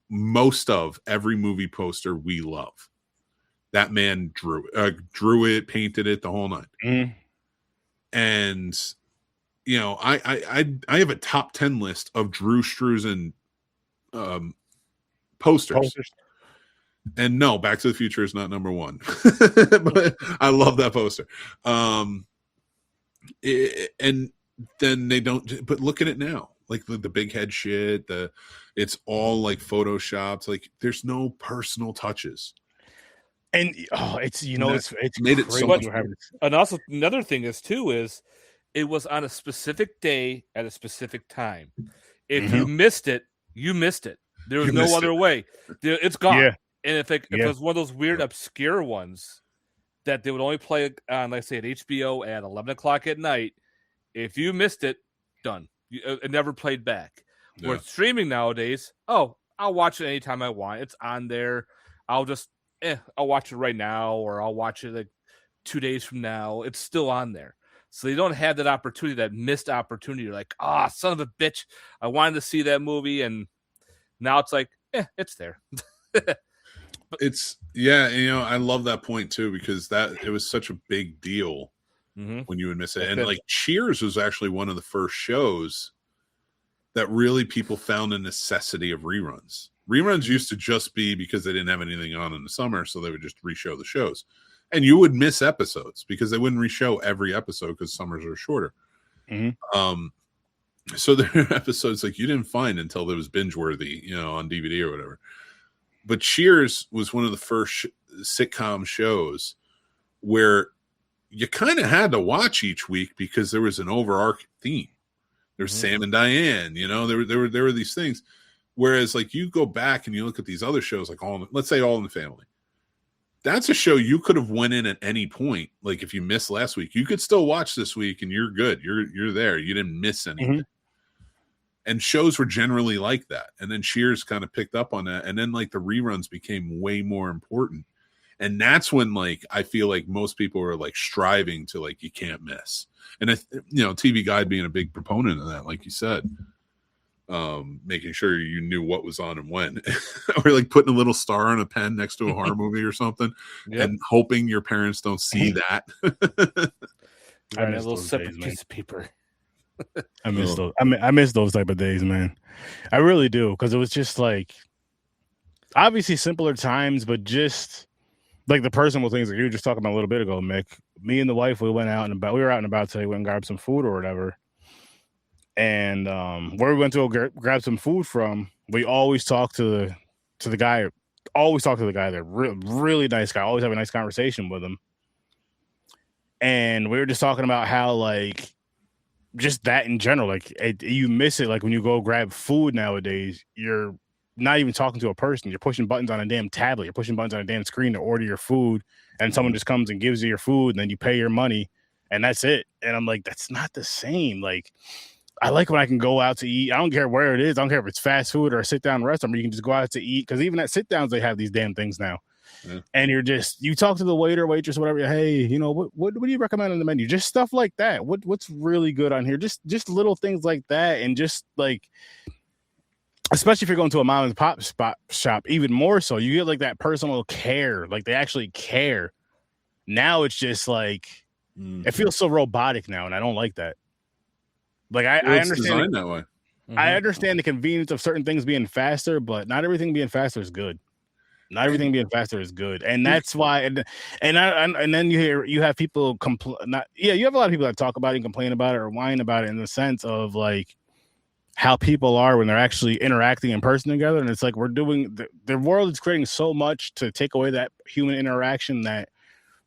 most of every movie poster we love. That man drew it, painted it, the whole nine. And I have a top 10 list of Drew Struzan posters. And no, Back to the Future is not number one. But I love that poster. And then they don't, but look at it now. Like the big head shit, it's all like photoshopped. Like there's no personal touches. And it's made it so much. And also another thing is it was on a specific day at a specific time. If you missed it, you missed it. There was no other way. It's gone. Yeah. And if it was one of those weird, obscure ones that they would only play on, like say, at HBO at 11 o'clock at night, if you missed it, done. It never played back. Yeah. Where streaming nowadays, I'll watch it anytime I want. It's on there. I'll just, I'll watch it right now, or I'll watch it like 2 days from now. It's still on there. So you don't have that opportunity, that missed opportunity. You're like, son of a bitch, I wanted to see that movie, and now it's like, it's there. It's I love that point too, because it was such a big deal when you would miss it. And like Cheers was actually one of the first shows that really people found a necessity of reruns. Reruns used to just be because they didn't have anything on in the summer, so they would just reshow the shows. And you would miss episodes because they wouldn't reshow every episode because summers are shorter. So there are episodes like you didn't find until it was binge worthy, on DVD or whatever. But Cheers was one of the first sitcom shows where you kind of had to watch each week because there was an overarching theme. There's Sam and Diane, there were these things. Whereas like you go back and you look at these other shows, like let's say All in the Family. That's a show you could have went in at any point. Like if you missed last week, you could still watch this week and you're good. You're there. You didn't miss anything. And shows were generally like that. And then Cheers kind of picked up on that. And then like the reruns became way more important. And that's when like I feel like most people were like striving to like you can't miss. And TV Guide being a big proponent of that, like you said, making sure you knew what was on and when, or like putting a little star on a pen next to a horror movie or something, and hoping your parents don't see that. I miss a little separate piece of paper. I miss those. I miss those type of days, man. I really do, because it was just like obviously simpler times, but just like the personal things that you were just talking about a little bit ago, Mick. Me and the wife, we went out and about. We were out and about today. We went and grabbed some food or whatever. And where we went to go grab some food from, we always talk to the guy. Always talk to the guy there. Really nice guy. Always have a nice conversation with him. And we were just talking about how like just that in general, like you miss it. Like when you go grab food nowadays, you're not even talking to a person. You're pushing buttons on a damn tablet. You're pushing buttons on a damn screen to order your food, and someone just comes and gives you your food, and then you pay your money, and that's it. And I'm like, that's not the same. Like, I like when I can go out to eat. I don't care where it is. I don't care if it's fast food or a sit-down restaurant where you can just go out to eat, because even at sit-downs, they have these damn things now. Yeah. And you talk to the waiter, waitress, whatever. Hey, what do you recommend on the menu? Just stuff like that. What's really good on here? Just little things like that, and just like, especially if you're going to a mom and pop shop, even more so, you get like that personal care. Like they actually care. Now it's just like it feels so robotic now, and I don't like that. Like I understand that way. I understand the convenience of certain things being faster, but not everything being faster is good. Not everything being faster is good, and that's why. And then you have people complain. You have a lot of people that talk about it and complain about it or whine about it in the sense of like how people are when they're actually interacting in person together. And it's like we're doing the world is creating so much to take away that human interaction that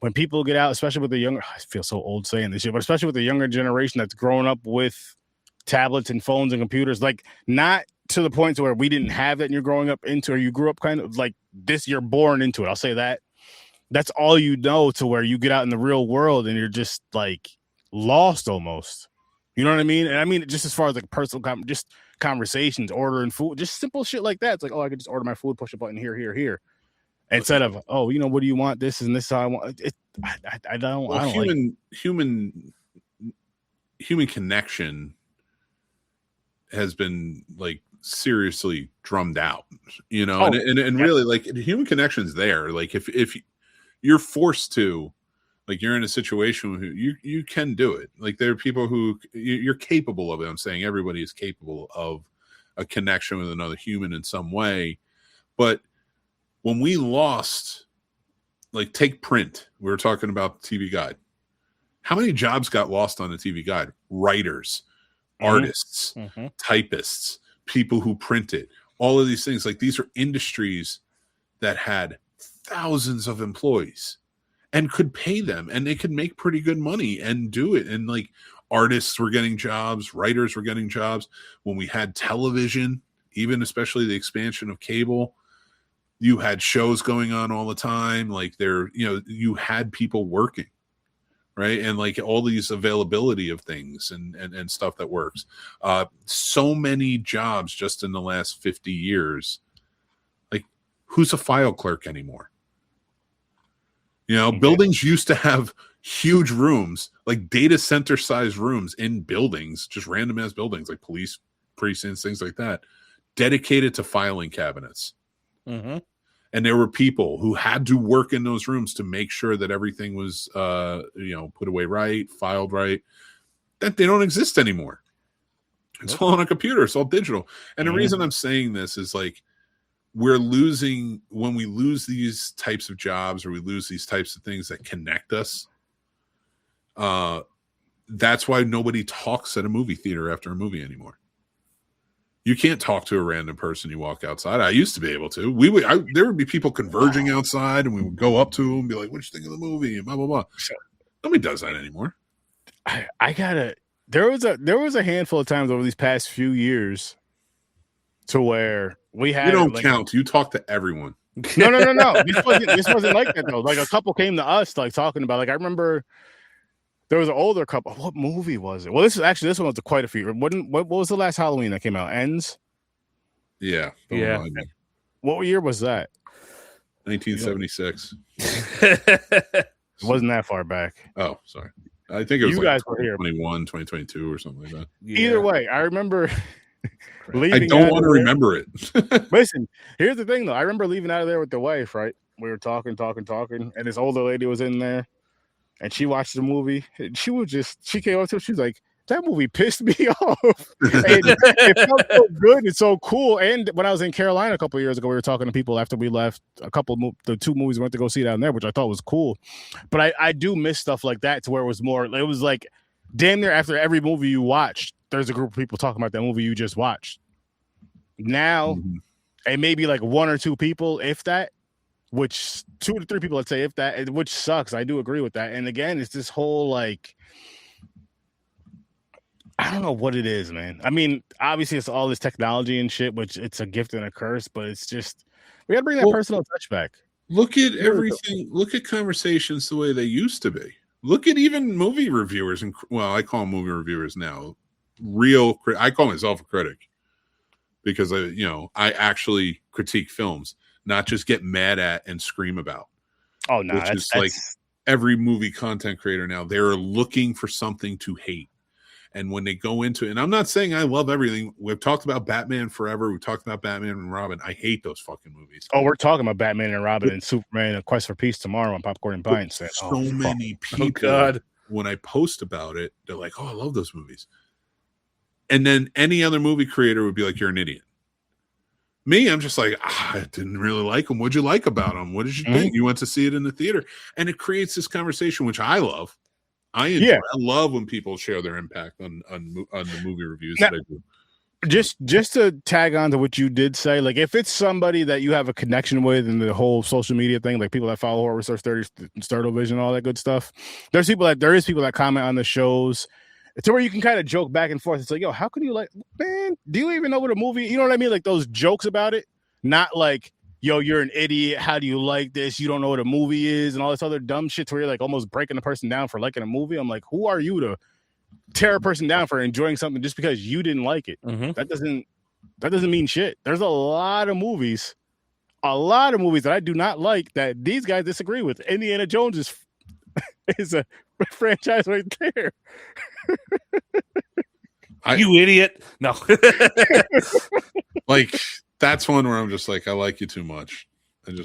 when people get out, especially with the younger, I feel so old saying this shit, but especially with the younger generation that's grown up with tablets and phones and computers, like not to the point to where we didn't have that and you're growing up into, or you grew up kind of like this, you're born into it. I'll say that. That's all you know, to where you get out in the real world and you're just like lost almost. You know what I mean? And I mean, just as far as like personal, just conversations, ordering food, just simple shit like that. It's like, oh, I could just order my food, push a button here. Instead of, oh, what do you want? This and this how I want it. I don't. Well, I don't human connection has been like seriously drummed out, and really like human connection's there. Like if you're forced to, like you're in a situation where you can do it. Like there are people who you're capable of it. I'm saying everybody is capable of a connection with another human in some way, but when we lost, like take print, we were talking about the TV Guide. How many jobs got lost on the TV Guide? Writers, artists, typists, people who print it, all of these things. Like these are industries that had thousands of employees and could pay them, and they could make pretty good money and do it. And like artists were getting jobs, writers were getting jobs. When we had television, even especially the expansion of cable, you had shows going on all the time. Like you had people working, right? And like all these availability of things and stuff that works. So many jobs just in the last 50 years. Like, who's a file clerk anymore? Buildings used to have huge rooms, like data center size rooms in buildings, just random ass buildings, like police precincts, things like that, dedicated to filing cabinets. Mm-hmm. And there were people who had to work in those rooms to make sure that everything was, put away right, filed right. That they don't exist anymore. It's all on a computer. It's all digital. And the reason I'm saying this is like, when we lose these types of jobs or we lose these types of things that connect us, that's why nobody talks at a movie theater after a movie anymore. You can't talk to a random person you walk outside. I used to be able to. There would be people converging outside, and we would go up to them and be like, "What you think of the movie?" and blah blah blah. Nobody does that anymore. There was a handful of times over these past few years to where we had. You don't count. You talk to everyone. No. This wasn't like that though. Like a couple came to us like talking about. Like I remember. There was an older couple. What movie was it? Well, this one was quite a few. What was the last Halloween that came out? Ends? Yeah. Yeah. What year was that? 1976. It wasn't that far back. Oh, sorry. I think it was you guys were here. 2022 or something like that. Yeah. Either way, I remember leaving. I don't want to remember it. Listen, here's the thing though. I remember leaving out of there with the wife, right? We were talking, and this older lady was in there. And she watched the movie. She came up to us. She was like, that movie pissed me off. And it felt so good and so cool. And when I was in Carolina a couple of years ago, we were talking to people after we left the two movies we went to go see down there, which I thought was cool. But I do miss stuff like that to where it was like damn near after every movie you watched, there's a group of people talking about that movie you just watched. Now, and maybe like one or two people, if that, which 2 to 3 people, I'd say, if that, which sucks. I do agree with that. And again, it's this whole like, I don't know what it is, man. I mean, obviously it's all this technology and shit, which it's a gift and a curse, but it's just, we got to bring that personal touch back. Look at everything. Look at conversations the way they used to be. Look at even movie reviewers. And well, I call them movie reviewers now. I call myself a critic because I actually critique films. Not just get mad at and scream about. Oh no, that's like every movie content creator now. They're looking for something to hate, and when they go into it, and I'm not saying I love everything. We've talked about Batman Forever. We've talked about Batman and Robin. I hate those fucking movies. Oh, we're talking about Batman and Robin and Superman and Quest for Peace tomorrow on Popcorn and Pints. So many people, when I post about it, they're like, "Oh, I love those movies," and then any other movie creator would be like, "You're an idiot." Me, I'm just like, I didn't really like them. What'd you like about them? What did you think? You went to see it in the theater. And it creates this conversation, which I love. I enjoy. Yeah. I love when people share their impact on the movie reviews that I do. Just to tag on to what you did say, like if it's somebody that you have a connection with in the whole social media thing, like people that follow Horror Research 30, Sturd-O-Vision, all that good stuff, there is people that comment on the shows. It's where you can kind of joke back and forth. It's like, yo, how can you man, do you even know what a movie, you know what I mean? Like those jokes about it, not like, yo, you're an idiot. How do you like this? You don't know what a movie is and all this other dumb shit to where you're like almost breaking a person down for liking a movie. I'm like, who are you to tear a person down for enjoying something just because you didn't like it? That doesn't mean shit. There's a lot of movies that I do not like that these guys disagree with. Indiana Jones is a franchise right there. You idiot. No. Like that's one where I'm just like, I like you too much.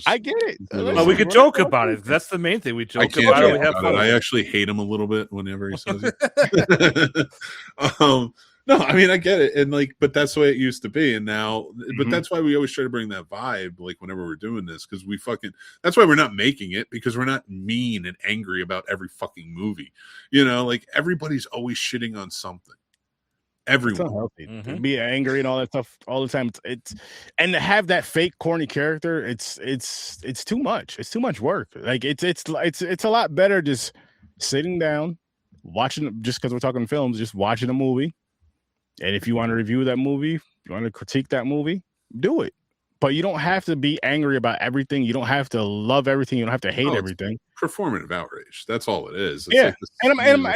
I get it. Well, we could joke about it. That's the main thing. We joke about it. We have fun. I actually hate him a little bit whenever he says it. No, I mean I get it, and but that's the way it used to be, and now, but that's why we always try to bring that vibe, like whenever we're doing this, because that's why we're not making it, because we're not mean and angry about every fucking movie, like everybody's always shitting on something. Everyone to be angry and all that stuff all the time. It's and to have that fake corny character, it's too much. It's too much work. Like it's a lot better just sitting down, watching, just because we're talking films, just watching a movie. And if you want to review that movie, You want to critique that movie? Do it. But you don't have to be angry about everything. You don't have to love everything. You don't have to hate everything. Performative outrage. That's all it is. It's yeah. Like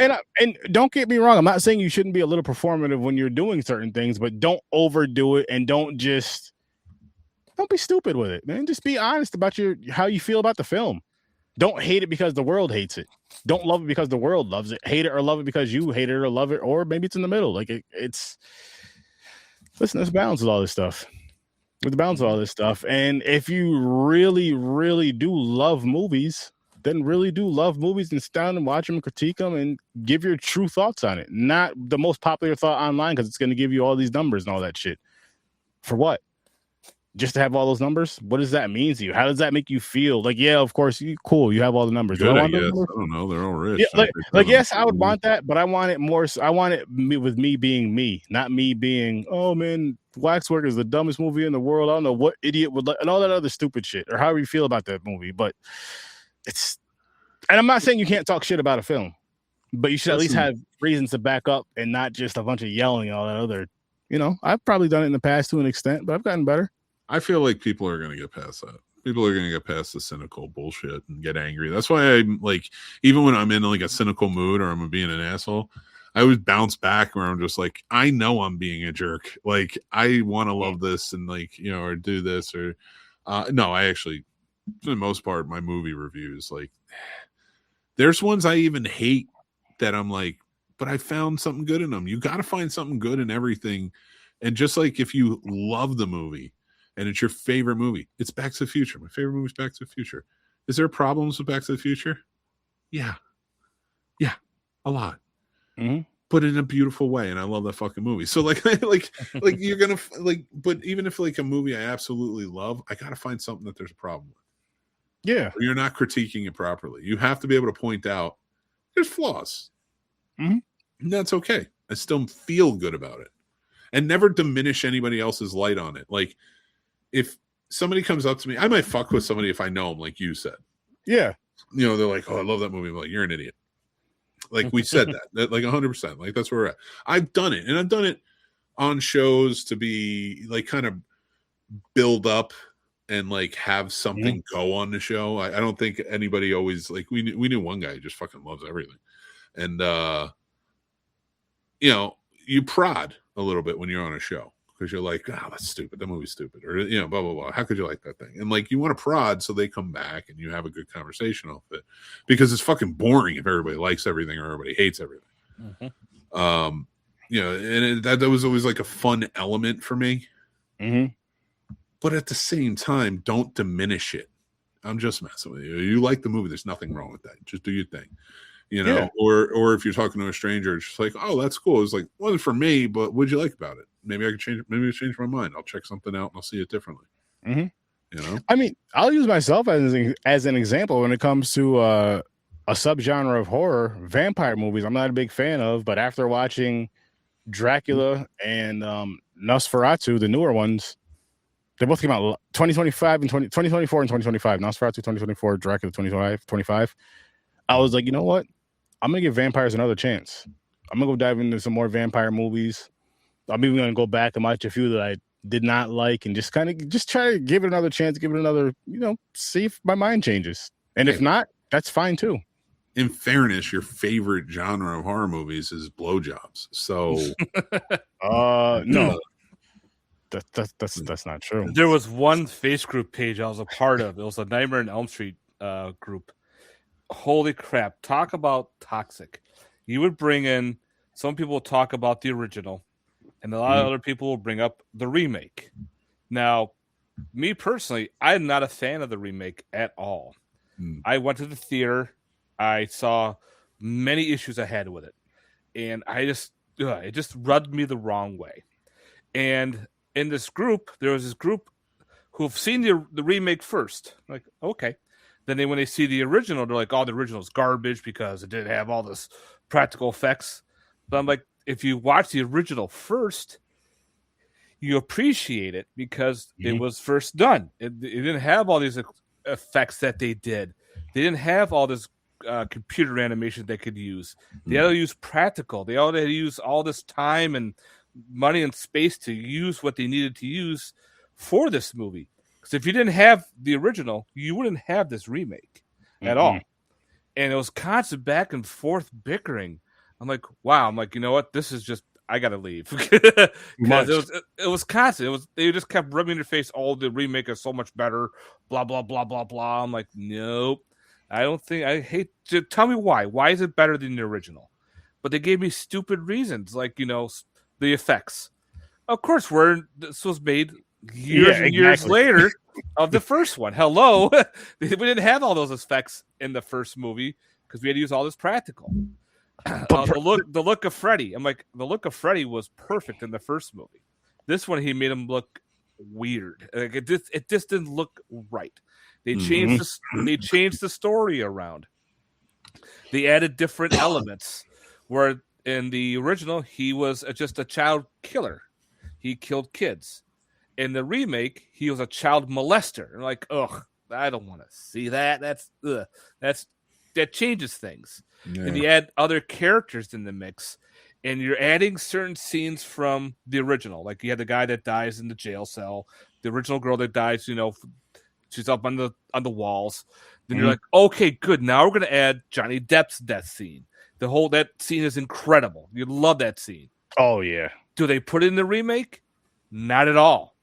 this, and don't get me wrong. I'm not saying you shouldn't be a little performative when you're doing certain things, but don't overdo it and don't be stupid with it, man. Just be honest about how you feel about the film. Don't hate it because the world hates it. Don't love it because the world loves it. Hate it or love it because you hate it or love it, or maybe it's in the middle. Like it's. Listen, there's balance with all this stuff. And if you really, really do love movies, then really do love movies and sit down and watch them and critique them and give your true thoughts on it. Not the most popular thought online because it's going to give you all these numbers and all that shit. For what? Just to have all those numbers? What does that mean to you? How does that make you feel? Like, yeah, of course, cool. You have all the numbers. Good, I guess. I don't know. They're all rich. Yeah, yes, I would want that, but I want it more. I want it with me being me, not me being, oh man, Waxwork is the dumbest movie in the world. I don't know what idiot would like, and all that other stupid shit, or however you feel about that movie. But it's, and I'm not saying you can't talk shit about a film, but you should at least have reasons to back up and not just a bunch of yelling and all that other. I've probably done it in the past to an extent, but I've gotten better. I feel like people are going to get past that. People are going to get past the cynical bullshit and get angry. That's why I'm like, even when I'm in like a cynical mood or I'm being an asshole, I always bounce back where I'm just like, I know I'm being a jerk. Like, I want to love this and like, or do this or no, I actually, for the most part, my movie reviews, like there's ones I even hate that I'm like, but I found something good in them. You got to find something good in everything. And just like if you love the movie, and it's your favorite movie, it's Back to the Future. My favorite movie is Back to the Future. Is there problems with Back to the Future? Yeah, a lot. Mm-hmm. But in a beautiful way, and I love that fucking movie. So like you're gonna like, but even if like a movie I absolutely love, I gotta find something that there's a problem with. Yeah, or you're not critiquing it properly. You have to be able to point out there's flaws, and that's okay. I still feel good about it, and never diminish anybody else's light on it. Like, if somebody comes up to me, I might fuck with somebody if I know them, like you said. Yeah. They're like, oh, I love that movie. I'm like, you're an idiot. Like, we said that like 100%. Like, that's where we're at. I've done it. And I've done it on shows to be like kind of build up and like have something go on the show. I don't think anybody always like, we knew one guy who just fucking loves everything. And, you prod a little bit when you're on a show. Because you're like, that's stupid. That movie's stupid. Or, blah, blah, blah. How could you like that thing? And like, you want to prod so they come back and you have a good conversation off it. Because it's fucking boring if everybody likes everything or everybody hates everything. And that was always like a fun element for me. But at the same time, don't diminish it. I'm just messing with you. You like the movie. There's nothing wrong with that. Just do your thing. Or if you're talking to a stranger, it's just like, oh, that's cool. It's like, wasn't for me, but what'd you like about it? Maybe I could change. Maybe I change my mind. I'll check something out and I'll see it differently. I mean, I'll use myself as an example when it comes to a subgenre of horror. Vampire movies, I'm not a big fan of, but after watching Dracula and Nosferatu, the newer ones, they both came out 2025 and 2024 and 2025. Nosferatu 2024, Dracula 2025. I was like, you know what? I'm gonna give vampires another chance. I'm gonna go dive into some more vampire movies. I'm even gonna go back and watch a few that I did not like and just try to give it another chance, give it another, see if my mind changes. And if not, that's fine too. In fairness, your favorite genre of horror movies is blowjobs. So no. That's not true. There was one face group page I was a part of. It was a Nightmare on Elm Street group. Holy crap. Talk about toxic. You would bring in, some people talk about the original, and a lot of other people will bring up the remake. Now, me personally, I'm not a fan of the remake at all. I went to the theater. I saw many issues I had with it. And it just rubbed me the wrong way. And in this group, there was this group who've seen the remake first. Like, okay. Then when they see the original, they're like, oh, the original's garbage because it didn't have all this practical effects. But I'm like, if you watch the original first, you appreciate it because it was first done. It didn't have all these effects that they did. They didn't have all this computer animation they could use. They had to use practical. They had to use all this time and money and space to use what they needed to use for this movie. Because if you didn't have the original, you wouldn't have this remake at all. And it was constant back and forth bickering. I'm like, wow. I'm like, you know what? This is just, I gotta leave. Because it was constant. They just kept rubbing in your face. Oh, the remake is so much better. Blah blah blah blah blah. I'm like, nope. I don't think. I hate to tell me why. Why is it better than the original? But they gave me stupid reasons, like the effects. Of course, this was made years later of the first one. Hello, we didn't have all those effects in the first movie because we had to use all this practical. The look of Freddy. I'm like, the look of Freddy was perfect in the first movie. This one, he made him look weird. Like it just didn't look right. They changed the story around. They added different elements. Where in the original, he was just a child killer. He killed kids. In the remake, he was a child molester. And like, ugh, I don't want to see that. That changes things. Yeah. And you add other characters in the mix, and you're adding certain scenes from the original. Like you had the guy that dies in the jail cell, the original girl that dies, she's up on the walls. Then you're like, okay, good. Now we're gonna add Johnny Depp's death scene. That scene is incredible. You love that scene. Oh yeah. Do they put it in the remake? Not at all.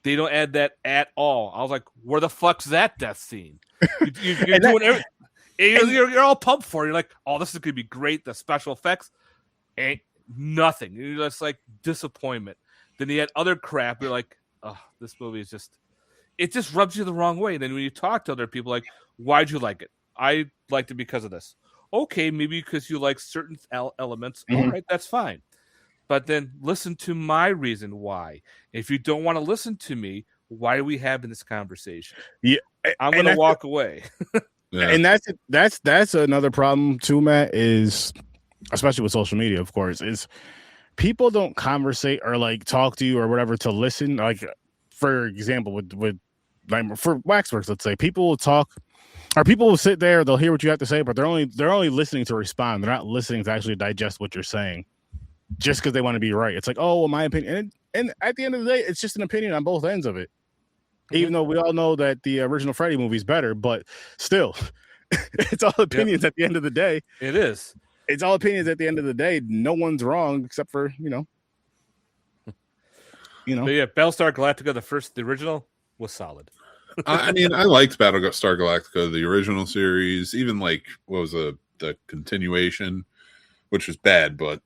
They don't add that at all. I was like, where the fuck's that death scene? You're doing everything. You're all pumped for it. You're like, oh, this is gonna be great. The special effects ain't nothing. You're just like disappointment. Then you had other crap. You're like, oh, this movie is just. It just rubs you the wrong way. Then when you talk to other people, like, why'd you like it? I liked it because of this. Okay, maybe because you like certain elements. All right, that's fine. But then listen to my reason why. If you don't want to listen to me, why are we having this conversation? Yeah, I'm going to walk away. Yeah. And that's another problem too, Matt, is especially with social media, of course, is people don't conversate or like talk to you or whatever to listen. Like, for example, with like for Waxworks, let's say, people will talk. Or people will sit there, they'll hear what you have to say, but they're only listening to respond. They're not listening to actually digest what you're saying, just because they want to be right. It's like, oh, well, my opinion, and at the end of the day, it's just an opinion on both ends of it. Even though we all know that the original Freddy movie is better, but still, it's all opinions at the end of the day. It is. It's all opinions at the end of the day. No one's wrong except for But yeah, Battlestar Galactica, the original was solid. I mean, I liked Battlestar Galactica, the original series, even like what was the continuation, which was bad, but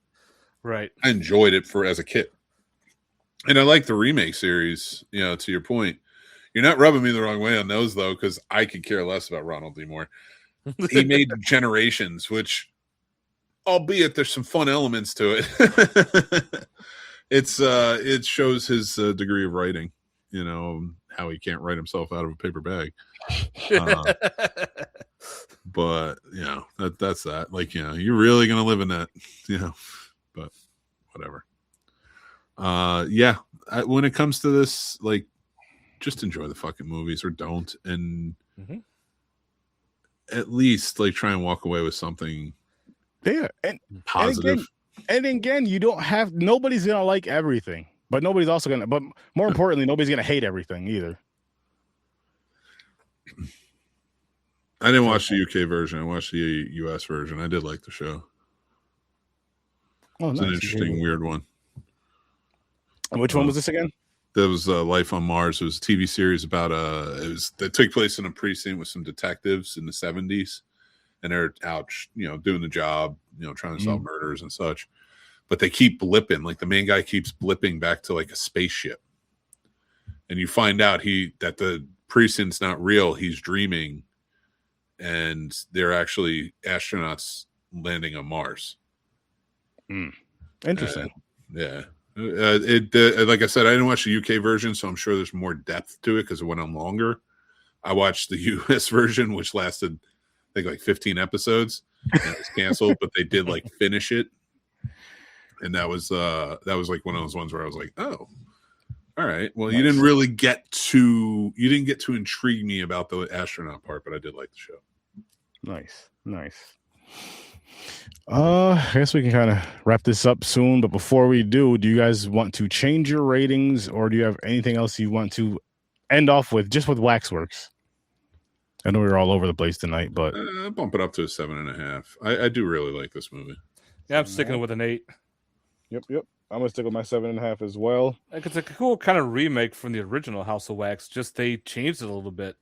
right, I enjoyed it as a kid, and I like the remake series. To your point, you're not rubbing me the wrong way on those though, because I could care less about Ronald D. Moore. He made Generations, which, albeit there's some fun elements to it, it shows his degree of writing. How he can't write himself out of a paper bag. But that's that. Like, you're really gonna live in that, but whatever. When it comes to this, like, just enjoy the fucking movies or don't, and at least like try and walk away with something positive. And again, you don't have, nobody's gonna like everything. But nobody's also going to, but more importantly, nobody's going to hate everything either. I didn't watch the UK version. I watched the US version. I did like the show. It's an interesting, weird one. And which one was this again? That was Life on Mars. It was a TV series about, that took place in a precinct with some detectives in the 70s. And they're out, doing the job, trying to solve murders and such. But they keep blipping, like the main guy keeps blipping back to like a spaceship. And you find out that the precinct's not real. He's dreaming. And they're actually astronauts landing on Mars. Interesting. Yeah. Like I said, I didn't watch the UK version, so I'm sure there's more depth to it because it went on longer. I watched the US version, which lasted, I think, like 15 episodes. And it was canceled, but they did like finish it. And that was like one of those ones where I was like, oh, all right. Well, nice. You didn't get to intrigue me about the astronaut part, but I did like the show. Nice. I guess we can kind of wrap this up soon, but before we do you guys want to change your ratings, or do you have anything else you want to end off with, just with Waxworks? I know we were all over the place tonight, but bump it up to a 7.5. I do really like this movie. Yeah, I'm sticking with an 8. Yep. I'm gonna stick with my 7.5 as well. Like, it's a cool kind of remake from the original House of Wax. Just they changed it a little bit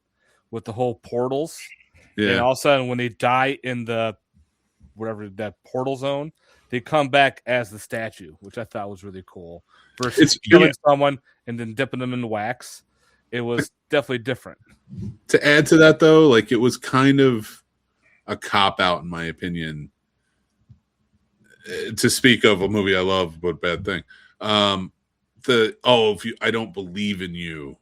with the whole portals. Yeah. And all of a sudden, when they die in the whatever that portal zone, they come back as the statue, which I thought was really cool. Versus killing someone and then dipping them in wax. It was definitely different. To add to that, though, like, it was kind of a cop out, in my opinion. To speak of a movie I love, but bad thing. If I don't believe in you,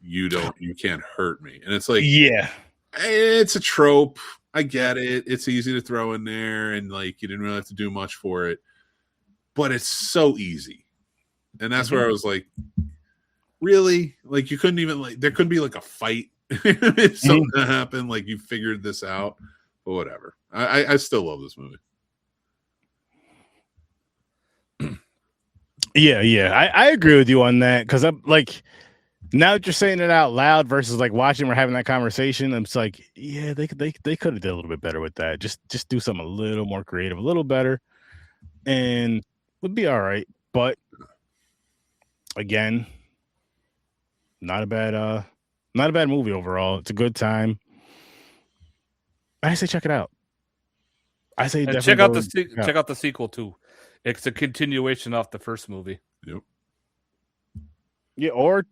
you can't hurt me. And it's like, yeah, it's a trope. I get it. It's easy to throw in there, and like, you didn't really have to do much for it, but it's so easy. And that's where I was like, really? Like, you couldn't even, like, there couldn't be like a fight if something happened, like you figured this out, but whatever. I still love this movie. Yeah. I agree with you on that, because I'm like, now that you're saying it out loud versus like watching, we're having that conversation. I'm just like, yeah, they could have did a little bit better with that. Just do something a little more creative, a little better, and would be all right. But again, not a bad movie overall. It's a good time. I say check it out. I say check out the sequel too. It's a continuation off the first movie. Yep. Yeah, or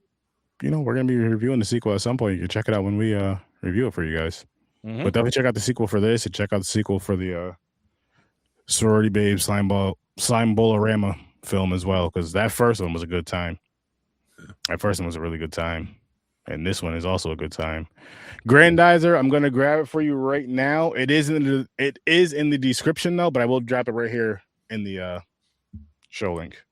we're going to be reviewing the sequel at some point. You can check it out when we review it for you guys. Mm-hmm. But definitely check out the sequel for this, and check out the sequel for the Sorority Babe Slime Bolorama film as well, because that first one was a good time. That first one was a really good time. And this one is also a good time. Grandizer, I'm going to grab it for you right now. It is in the description, though, but I will drop it right here in the show link.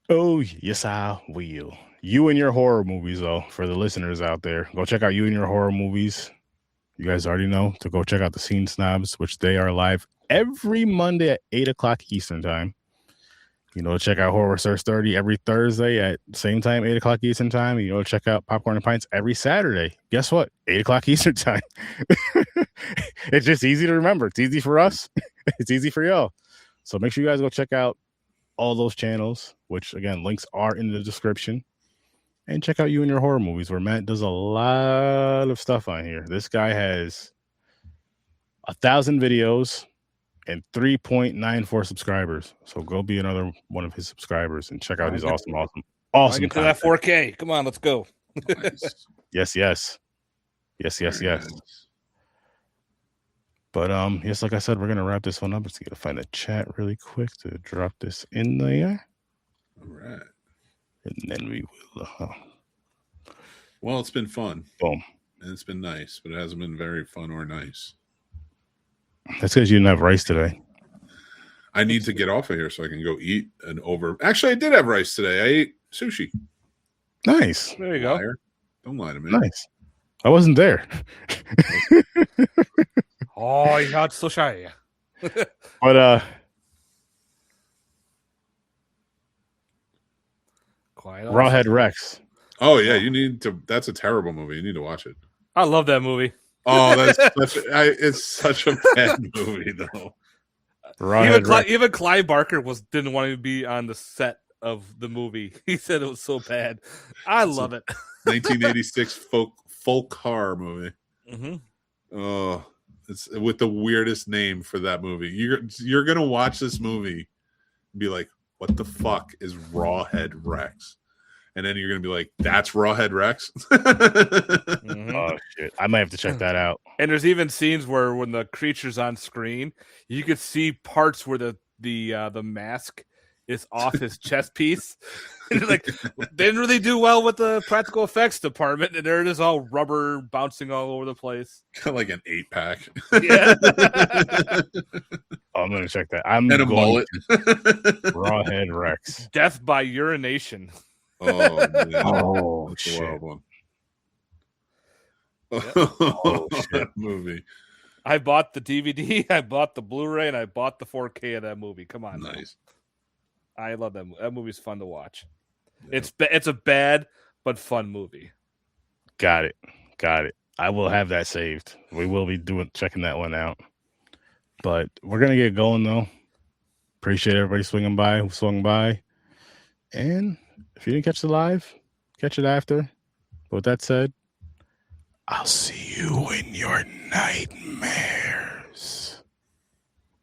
Oh, yes, I will. You and Your Horror Movies, though, for the listeners out there. Go check out You and Your Horror Movies. You guys already know to go check out the Scene Snobs, which they are live every Monday at 8 o'clock Eastern Time. Check out Horror Search 30 every Thursday at same time, 8 o'clock Eastern Time. Check out Popcorn and Pints every Saturday. Guess what? 8 o'clock Eastern Time. It's just easy to remember. It's easy for us. It's easy for y'all. So make sure you guys go check out all those channels, which, again, links are in the description. And check out You and Your Horror Movies, where Matt does a lot of stuff on here. This guy has 1,000 videos and 3.94 subscribers. So go be another one of his subscribers and check out his awesome get to that 4K. Come on, let's go. Nice. Yes. But yes, like I said, we're gonna wrap this one up. Let's gotta find the chat really quick to drop this in there. All right. And then we will. Well, it's been fun. Boom. And it's been nice, but it hasn't been very fun or nice. That's because you didn't have rice today. I need to get off of here so I can go eat an over. Actually, I did have rice today. I ate sushi. Nice. There you go. Liar. Don't lie to me. Nice. I wasn't there. Oh, you got so shy. But Quiet. Rawhead Rex. Oh yeah, you need to. That's a terrible movie. You need to watch it. I love that movie. Oh, it's such a bad movie though. Even Clive Barker didn't want to be on the set of the movie. He said it was so bad. I love it. 1986 folk horror movie. Mm-hmm. Oh, it's with the weirdest name for that movie. You're gonna watch this movie and be like, what the fuck is Rawhead Rex? And then you're gonna be like, that's Rawhead Rex. Mm-hmm. Oh shit! I might have to check that out. And there's even scenes where when the creature's on screen, you could see parts where the mask is off his chest piece. Like, they didn't really do well with the practical effects department, and there it is, all rubber bouncing all over the place. Kind of like an 8-pack. Yeah. I'm gonna check that. I'm and a going mullet. Rawhead Rex. Death by urination. Oh, man. Oh That's a shit! wild one. Oh, shit. That movie. I bought the DVD, I bought the Blu-ray, and I bought the 4K of that movie. Come on, Nice. I love that movie. That movie's fun to watch. Yeah. It's a bad but fun movie. Got it. I will have that saved. We will be checking that one out. But we're gonna get going though. Appreciate everybody swung by. And if you didn't catch the live, catch it after. But with that said, I'll see you in your nightmare.